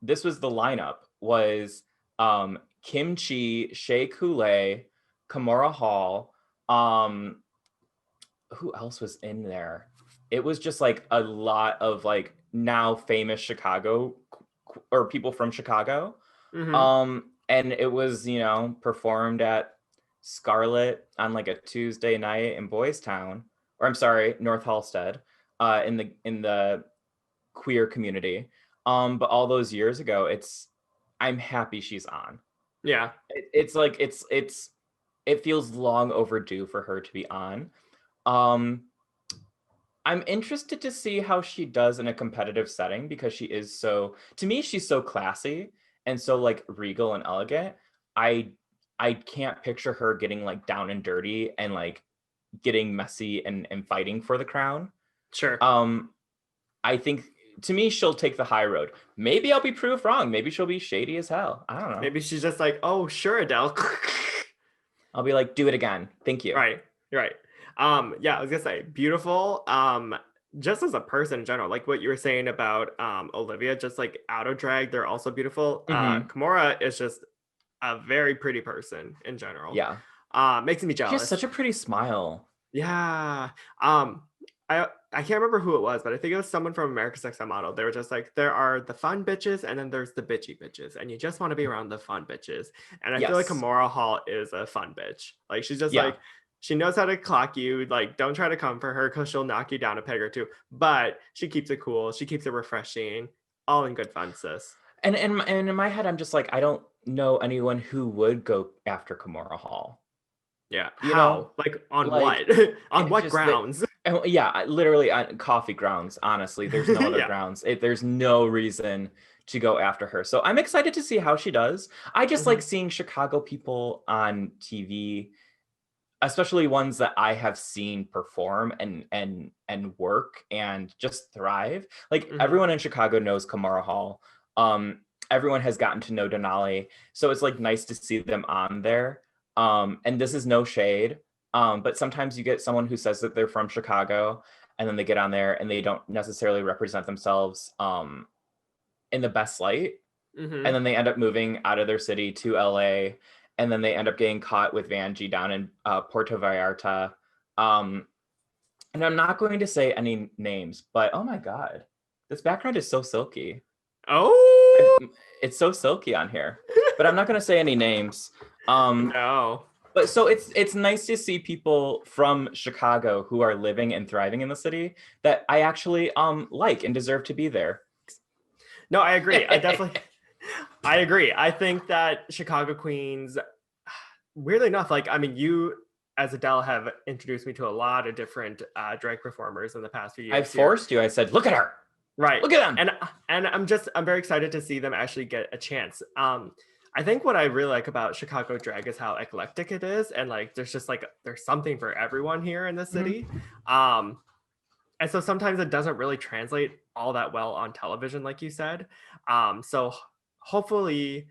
this was the lineup, was Kim Chi, Shea Coulee, Kamora Hall, who else was in there? It was just like a lot of like now famous Chicago or people from Chicago. And it was, you know, performed at Scarlet on like a Tuesday night in Boys Town, or I'm sorry, North Halstead, in the queer community. But all those years ago, I'm happy she's on. Yeah. It's like it feels long overdue for her to be on. I'm interested to see how she does in a competitive setting, because she is so, to me, she's so classy and so like regal and elegant. I can't picture her getting like down and dirty and like getting messy and fighting for the crown. Sure. I think, to me, she'll take the high road. Maybe I'll be proved wrong. Maybe she'll be shady as hell. I don't know. Maybe she's just like, oh, sure, Adele. I'll be like, do it again. Thank you. Right. Yeah, I was gonna say beautiful. Just as a person in general, like what you were saying about Olivia, just like out of drag, they're also beautiful. Kamora is just a very pretty person in general. Yeah. Makes me jealous. She has such a pretty smile. Yeah. I can't remember who it was, but I think it was someone from America's Next Top Model. They were just like, there are the fun bitches and then there's the bitchy bitches, and you just want to be around the fun bitches. And I feel like Kamora Hall is a fun bitch. Like she's just like, she knows how to clock you. Like, don't try to come for her because she'll knock you down a peg or two. But she keeps it cool. She keeps it refreshing. All in good fun, sis. And in my head, I'm just like, I don't know anyone who would go after Kamora Hall. Yeah. You know? Like on what? On what grounds? Yeah, literally on coffee grounds. Honestly, there's no other grounds. There's no reason to go after her. So I'm excited to see how she does. I just like seeing Chicago people on TV, especially ones that I have seen perform and work and just thrive. Like everyone in Chicago knows Kamora Hall. Everyone has gotten to know Denali. So it's like nice to see them on there. And this is no shade. But sometimes you get someone who says that they're from Chicago and then they get on there and they don't necessarily represent themselves in the best light. And then they end up moving out of their city to LA, and then they end up getting caught with Vanjie down in Puerto Vallarta. And I'm not going to say any names, but oh my God, this background is so silky. Oh, it's so silky on here, but I'm not going to say any names. No. But so it's nice to see people from Chicago who are living and thriving in the city that I actually like and deserve to be there. No, I agree. I agree. I think that Chicago queens, weirdly enough, like, I mean, you as Adele have introduced me to a lot of different drag performers in the past few years. I forced you. I said, look at her. Right. Look at them. And I'm very excited to see them actually get a chance. I think what I really like about Chicago drag is how eclectic it is. And like, there's just like, there's something for everyone here in the city. And so sometimes it doesn't really translate all that well on television, like you said. So hopefully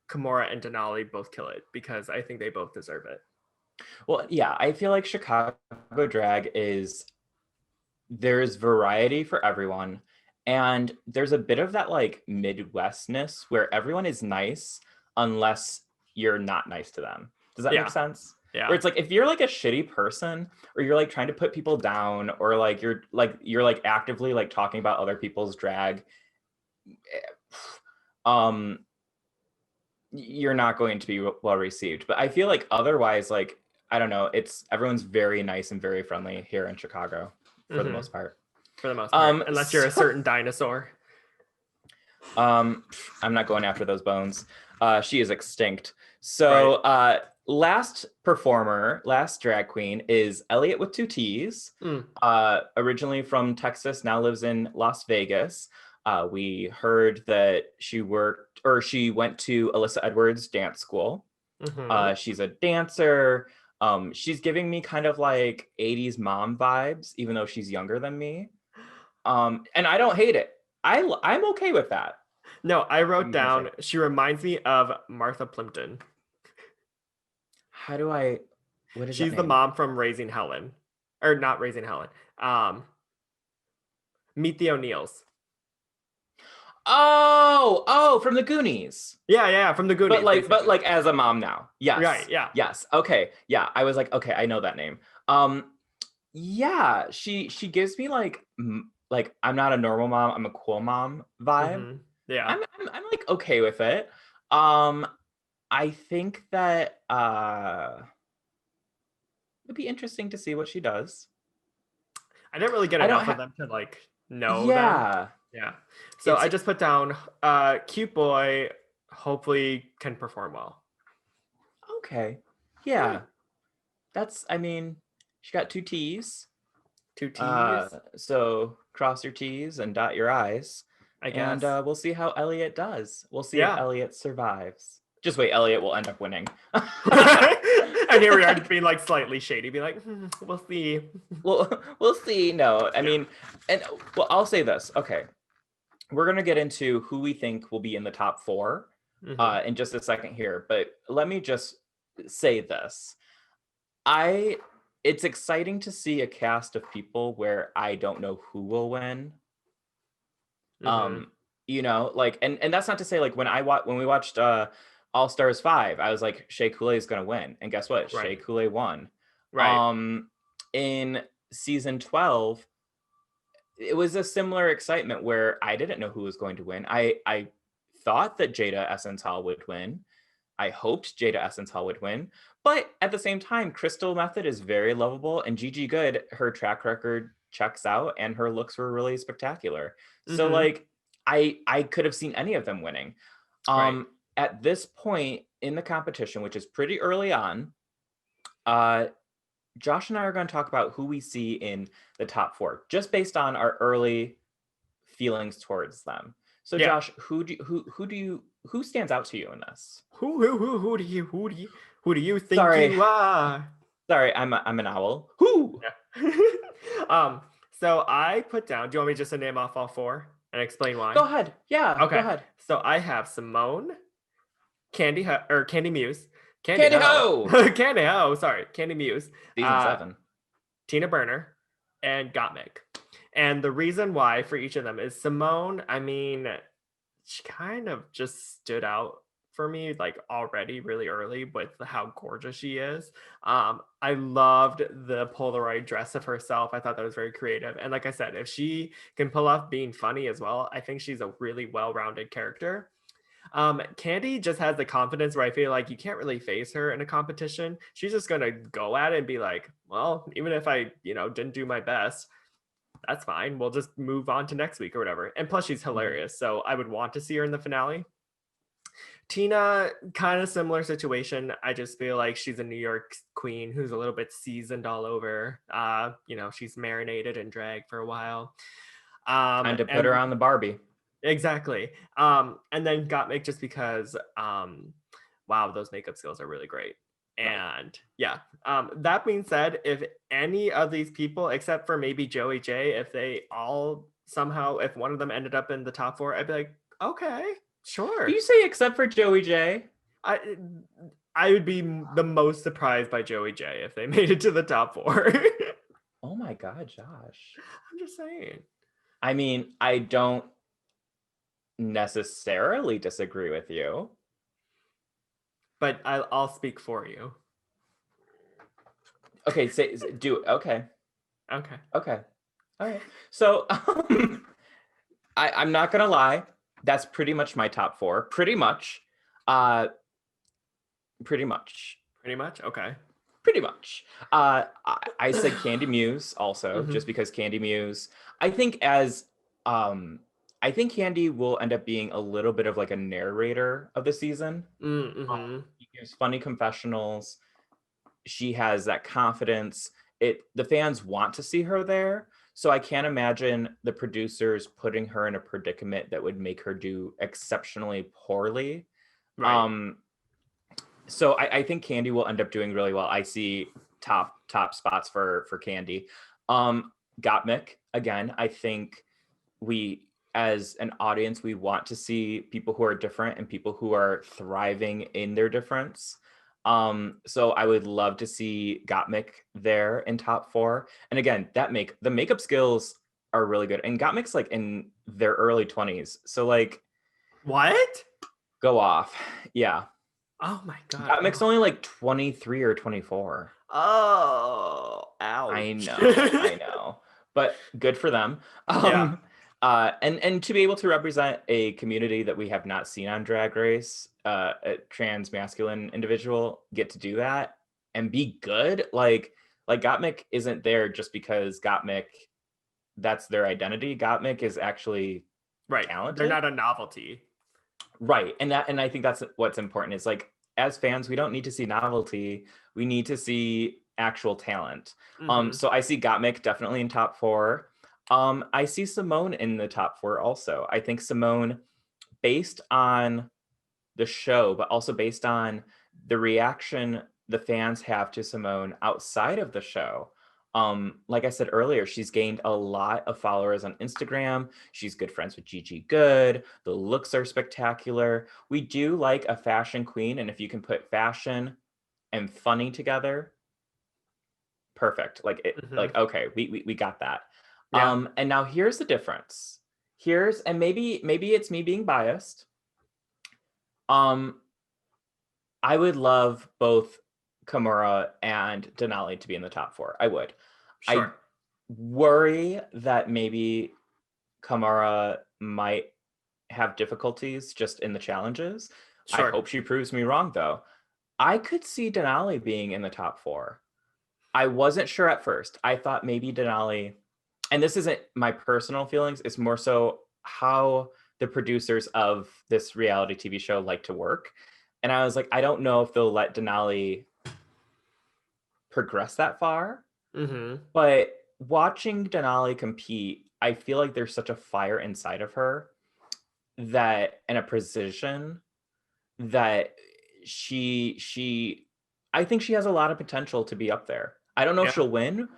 Kamora and Denali both kill it, because I think they both deserve it. Well, yeah, I feel like Chicago drag there's variety for everyone. And there's a bit of that like Midwestness where everyone is nice unless you're not nice to them. Does that make sense? Yeah. Where it's like, if you're like a shitty person, or you're like trying to put people down, or like you're actively like talking about other people's drag, you're not going to be well received. But I feel like otherwise, like, I don't know, everyone's very nice and very friendly here in Chicago for the most part. For the most part, unless you're a certain dinosaur. I'm not going after those bones. She is extinct. So last drag queen is Elliot with 2 T's. Originally from Texas, now lives in Las Vegas. We heard that she went to Alyssa Edwards dance school. She's a dancer. She's giving me kind of like 80s mom vibes, even though she's younger than me. And I don't hate it. I'm okay with that. No, I What are wrote you gonna down, say? she reminds me of Martha Plimpton. How do I? What is that She's the name? mom from Raising Helen. Or not Raising Helen. Um, Meet the O'Neills. Oh, from the Goonies. Yeah, from the Goonies, But basically. like as a mom now. Right, Yes. yeah. Yes. Okay. Yeah. I was like, okay, I know that name. Yeah, she gives me like I'm not a normal mom, I'm a cool mom vibe. Yeah. I'm like okay with it. Um I think that it'd be interesting to see what she does. I didn't really get I don't enough of have them to like know them. yeah. Yeah. So It's I just put down cute boy, hopefully can perform well. okay. Yeah. Yeah. That's I mean, she got two T's. Two T's, So cross your T's and dot your I's. I And guess. we'll see how Elliot does. We'll see if Yeah. Elliot survives. Just wait, Elliot will end up winning. And here we are being like slightly shady, be like, we'll see. We'll see. No, I Yeah. mean, and well, I'll say this. Okay, we're gonna get into who we think will be in the top four in just a second here, but let me just say this. I it's exciting to see a cast of people where I don't know who will win. Mm-hmm. Like and that's not to say like when we watched All Stars 5, I was like Shea Coulee is gonna win. And guess what? Shea Right. Coulee won. Right. In season 12, it was a similar excitement where I didn't know who was going to win. I thought that Jada Essence Hall would win. I hoped Jada Essence Hall would win. But at the same time, Crystal Method is very lovable, and Gigi Good, her track record checks out, and her looks were really spectacular. So Mm-hmm. like I could have seen any of them winning. Right. At this point in the competition, which is pretty early on, uh Josh and I are going to talk about who we see in the top four, just based on our early feelings towards them. So, Yeah. Josh, who stands out to you in this? Who do you think Sorry, you are? sorry, I'm an owl. Who? Yeah. So I put down, do you want me just to name off all four and explain why? Go ahead. Yeah, go Okay. ahead. So I have Simone, Candy Muse, Candy Candy Ho, Ho, Candy Ho, sorry, Candy Muse, season 7. Tina Berner, and Gottmik. And the reason why for each of them is Simone, I mean, she kind of just stood out for me like already really early with how gorgeous she is. I loved the Polaroid dress of herself. I thought that was very creative. And like I said, if she can pull off being funny as well, I think she's a really well-rounded character. Candy just has the confidence where I feel like you can't really face her in a competition. She's just gonna go at it and be like, well, even if I, didn't do my best, that's fine. We'll just move on to next week or whatever. And plus, she's hilarious. So I would want to see her in the finale. Tina, kind of similar situation. I just feel like she's a New York queen who's a little bit seasoned all over. She's marinated in drag for a while. Time to put her And on the Barbie. exactly. And then Gottmik just because, wow, those makeup skills are really great. Right. And yeah, that being said, if any of these people, except for maybe Joey J, if they all somehow, if one of them ended up in the top four, I'd be like, okay, Did sure. you say except for Joey J? I I would be the most surprised by Joey J if they made it to the top four. Oh my God, Josh. I'm just saying. I mean, I don't necessarily disagree with you. But I'll speak for you. Okay, do it. Okay. Okay. Okay. All right. So I'm not gonna lie. That's pretty much my top four. Pretty much. Pretty much. Pretty much? Okay. Pretty much. I said Candy Muse also, Mm-hmm. just because Candy Muse. I think as I think Candy will end up being a little bit of like a narrator of the season. Mm-hmm. She gives funny confessionals. She has that confidence. The fans want to see her there. So I can't imagine the producers putting her in a predicament that would make her do exceptionally poorly. Right. So I think Candy will end up doing really well. I see top spots for Candy. Gottmik, again, I think we as an audience, we want to see people who are different and people who are thriving in their difference. So I would love to see Gottmik there in top 4. And again, the makeup skills are really good. And Gottmik's like in their early 20s. So like, What? go off. Yeah. Oh my God. Gottmik's only like 23 or 24. Oh, ouch. I know. But good for them. Yeah. And to be able to represent a community that we have not seen on Drag Race, a trans masculine individual get to do that and be good. Like Gottmik isn't there just because Gottmik, that's their identity. Gottmik is actually Right. talented. They're not a novelty. Right. And I think that's what's important is like, as fans, we don't need to see novelty. We need to see actual talent. So I see Gottmik definitely in top 4. I see Simone in the top 4 also. I think Simone, based on the show, but also based on the reaction the fans have to Simone outside of the show. Like I said earlier, she's gained a lot of followers on Instagram. She's good friends with Gigi Good. The looks are spectacular. We do like a fashion queen, and if you can put fashion and funny together, perfect. Like like okay, we got that. Yeah. And now here's the difference. And maybe it's me being biased. I would love both Kamora and Denali to be in the top 4. I would. Sure. I worry that maybe Kamora might have difficulties just in the challenges. Sure. I hope she proves me wrong, though. I could see Denali being in the top 4. I wasn't sure at first. I thought maybe Denali, and this isn't my personal feelings, it's more so how the producers of this reality TV show like to work. And I was like, I don't know if they'll let Denali progress that far. But watching Denali compete, I feel like there's such a fire inside of her that, and a precision that I think she has a lot of potential to be up there. I don't know if she'll win,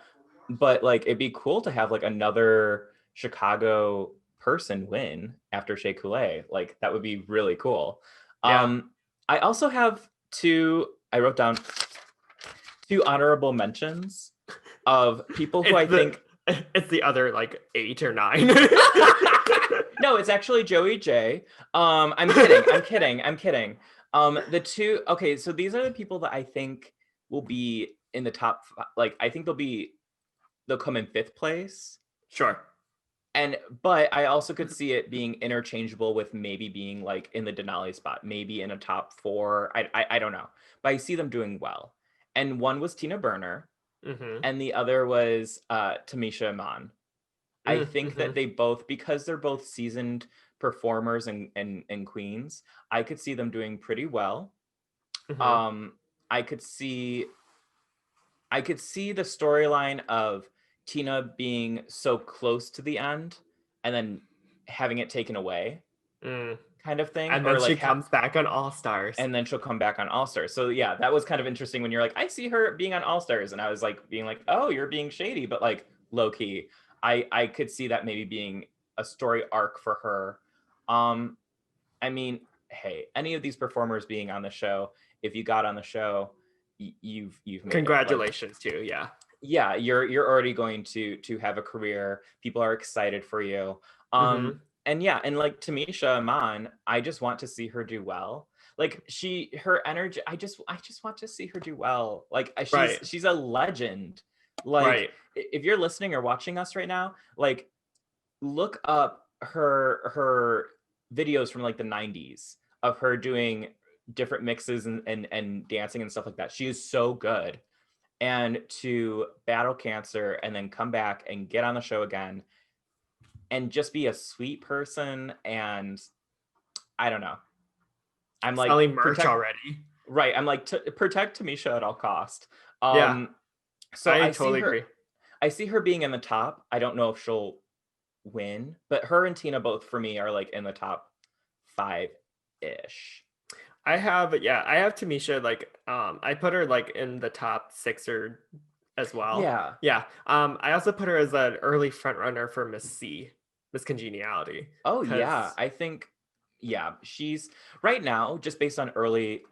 but like it'd be cool to have like another Chicago person win after Shea Coulee. Like that would be really cool. I also have I wrote down 2 honorable mentions of people who I think it's the other like 8 or 9. No, it's actually Joey J. I'm kidding. The 2, okay, so these are the people that I think will be in the top, like I think they'll come in 5th place. Sure. But I also could see it being interchangeable with maybe being like in the Denali spot, maybe in a top 4. I don't know, but I see them doing well. And one was Tina Berner, and the other was Tamisha Iman. I think that they both, because they're both seasoned performers and queens, I could see them doing pretty well. I could see the storyline of Tina being so close to the end and then having it taken away, kind of thing. And then she comes back on All Stars. And then she'll come back on All Stars. So yeah, that was kind of interesting when you're like, I see her being on All Stars. And I was like, being like, oh, you're being shady, but like low key. I could see that maybe being a story arc for her. I mean, hey, any of these performers being on the show, if you got on the show, you've made congratulations to you. Yeah, you're already going to have a career. People are excited for you. And yeah, and like Tamisha Iman, I just want to see her do well. Like her energy, I just want to see her do well. Like she's a legend. Like if you're listening or watching us right now, like look up her videos from like the 90s of her doing different mixes and dancing and stuff like that. She is so good. And to battle cancer and then come back and get on the show again and just be a sweet person, and I don't know. I'm like selling merch already. Right. I'm like protect Tamisha at all cost. So I totally agree. I see her being in the top. I don't know if she'll win, but her and Tina both for me are like in the top 5-ish. I have Tamisha, like I put her like in the top 6 or as well. I also put her as an early front runner for Miss C. Miss Congeniality. Oh yeah, Because I think she's right now just based on early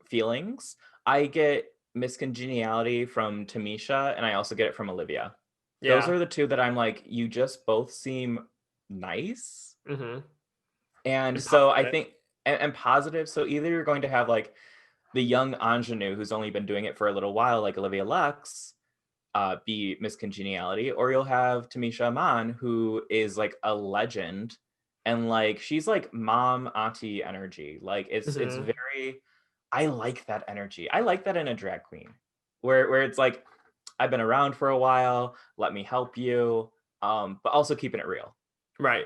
feelings. I get Miss Congeniality from Tamisha, and I also get it from Olivia. Those yeah. are the two that I'm like, you just both seem nice. Mm-hmm. And And so I positive. think, and positive. So either you're going to have like the young ingenue who's only been doing it for a little while, like Olivia Lux, be Miss Congeniality, or you'll have Tamisha Iman, who is like a legend, and like she's like mom auntie energy. Like it's Mm-hmm. very, I like that energy. I like that in a drag queen, where it's like I've been around for a while. Let me help you, but also keeping it real. Right.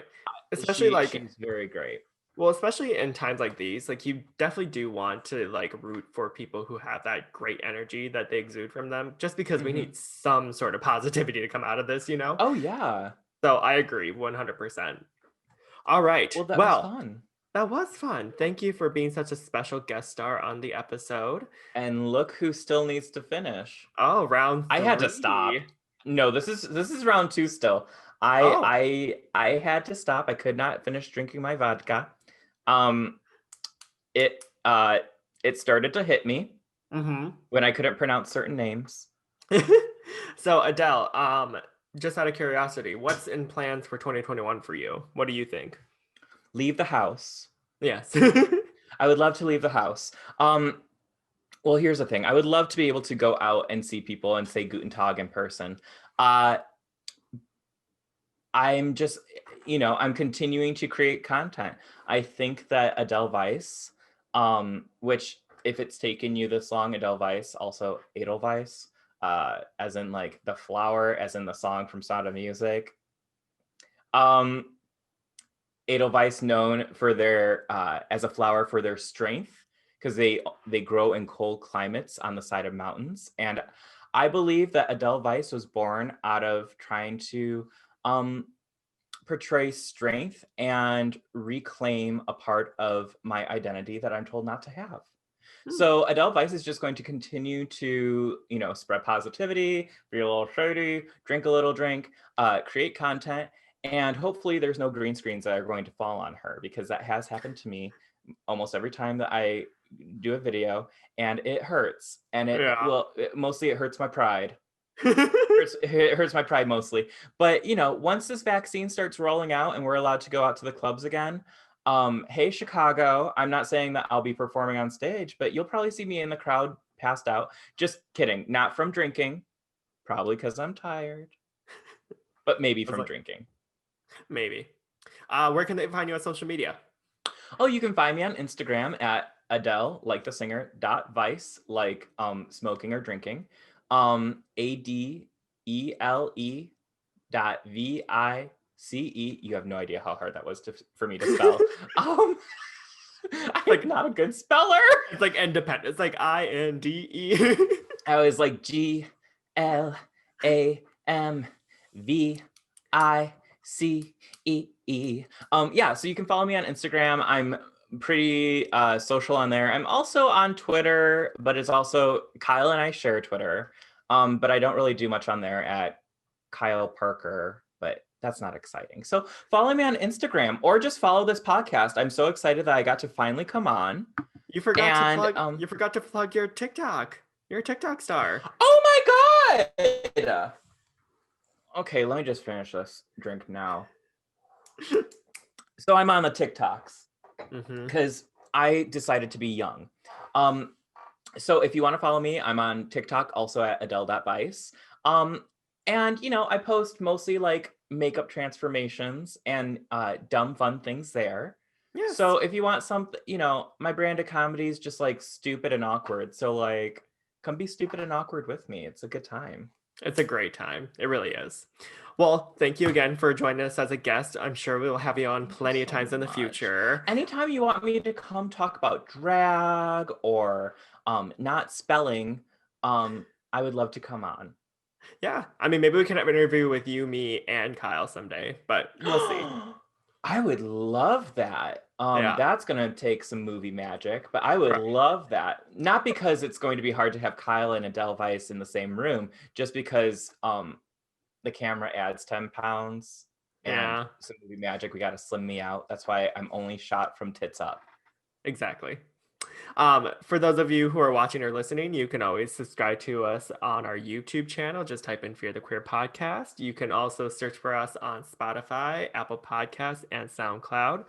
Especially like She's very great. well, especially in times like these, like you definitely do want to like root for people who have that great energy that they exude from them, just because we Hmm. need some sort of positivity to come out of this, you know? Oh yeah. So I agree 100%. All right. Well, that was Well, fun. that was fun. Thank you for being such a special guest star on the episode. And look who still needs to finish. Oh, round I had to stop. 3. No, this is round 2 still. Oh. I had to stop. I could not finish drinking my vodka. Um it it started to hit me Mm-hmm. when I couldn't pronounce certain names. So Adele, just out of curiosity, what's in plans for 2021 for you? What do you think? Leave the house. Yes. I would love to leave the house. Well, here's the thing. I would love to be able to go out and see people and say Guten Tag in person. Uh I'm just, I'm continuing to create content. I think that Adele Vice, which if it's taken you this long, Adele Vice, also Edelweiss, as in like the flower, as in the song from Sound of Music. Um, Edelweiss known for their as a flower for their strength because they grow in cold climates on the side of mountains, and I believe that Adele Vice was born out of trying to um, portray strength and reclaim a part of my identity that I'm told not to have. Hmm. So Adele Vice is just going to continue to, spread positivity, be a little shady, drink a little drink, create content, and hopefully there's no green screens that are going to fall on her because that has happened to me almost every time that I do a video, and it hurts. And Yeah. mostly it hurts my pride. It hurts my pride mostly. But once this vaccine starts rolling out and we're allowed to go out to the clubs again, hey Chicago, I'm not saying that I'll be performing on stage, but you'll probably see me in the crowd passed out. Just kidding, not from drinking, probably because I'm tired, but maybe I was from like, drinking. maybe. Where can they find you on social media? Oh, you can find me on Instagram at Adele, like the singer, .vice, like smoking or drinking. ADELE .VICE. You have no idea how hard that was for me to spell. I am Like not a good speller. it's like independent. It's like INDE. I was like GLAMVICE. Yeah, so you can follow me on Instagram. I'm pretty social on there. I'm also on Twitter, but it's also Kyle and I share Twitter. But I don't really do much on there at Kyle Parker, but that's not exciting. So follow me on Instagram or just follow this podcast. I'm so excited that I got to finally come on. You forgot to And plug your TikTok. You're a TikTok star. oh my god. Okay, let me just finish this drink now. So I'm on the TikToks because I decided to be young. So if you want to follow me, I'm on TikTok also at Adele.Vice. And I post mostly like makeup transformations and dumb fun things there. Yes. So if you want something, my brand of comedy is just like stupid and awkward. So like come be stupid and awkward with me. It's a good time. It's a great time. It really is. Well, thank you again for joining us as a guest. I'm sure we will have you on plenty of times in the future. Anytime you want me to come talk about drag or not spelling, I would love to come on. Yeah. I mean, maybe we can have an interview with you, me, and Kyle someday, but we'll see. I would love that. Yeah. That's gonna take some movie magic, but I would Right. love that. Not because it's going to be hard to have Kyle and Adele Vice in the same room, just because the camera adds 10 pounds and Yeah, some movie magic. We got to slim me out. That's why I'm only shot from tits up. exactly. For those of you who are watching or listening, you can always subscribe to us on our YouTube channel. Just type in Fear the Queer Podcast. You can also search for us on Spotify, Apple Podcasts, and SoundCloud.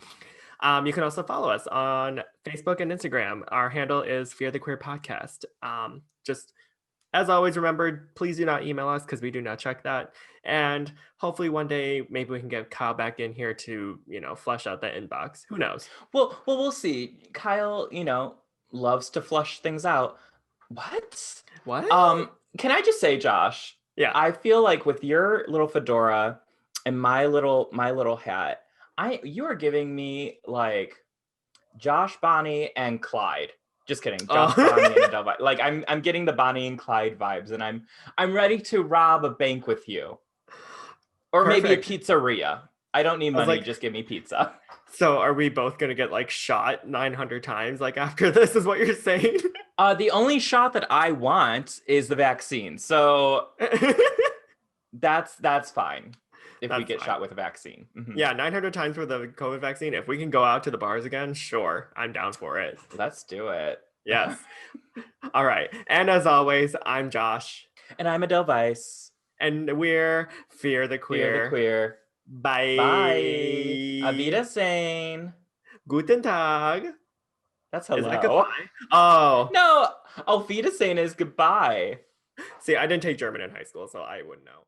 You can also follow us on Facebook and Instagram. Our handle is Fear the Queer Podcast. Just as always, remember, please do not email us because we do not check that. And hopefully one day, maybe we can get Kyle back in here to, flush out the inbox. Who knows? Well, we'll see. Kyle, loves to flush things out. What? Can I just say, Josh? Yeah. I feel like with your little fedora and my little hat, you are giving me like Josh, Bonnie, and Clyde. Just kidding. Josh, Bonnie, and Adele Vice. Like I'm getting the Bonnie and Clyde vibes, and I'm ready to rob a bank with you. Or maybe a pizzeria. I don't need money, just give me pizza. So are we both gonna get like shot 900 times like after this is what you're saying? The only shot that I want is the vaccine. So that's fine if we get shot with a vaccine. Mm-hmm. Yeah, 900 times for the COVID vaccine. If we can go out to the bars again, sure, I'm down for it. Let's do it. Yes. All right. And as always, I'm Josh. And I'm Adele Vice. And we're Fear the Queer. Fear the Queer. Bye. Bye. Auf Wiedersehen. Guten Tag. That's hello. Is that goodbye? Oh. No. Auf Wiedersehen is goodbye. See, I didn't take German in high school, so I wouldn't know.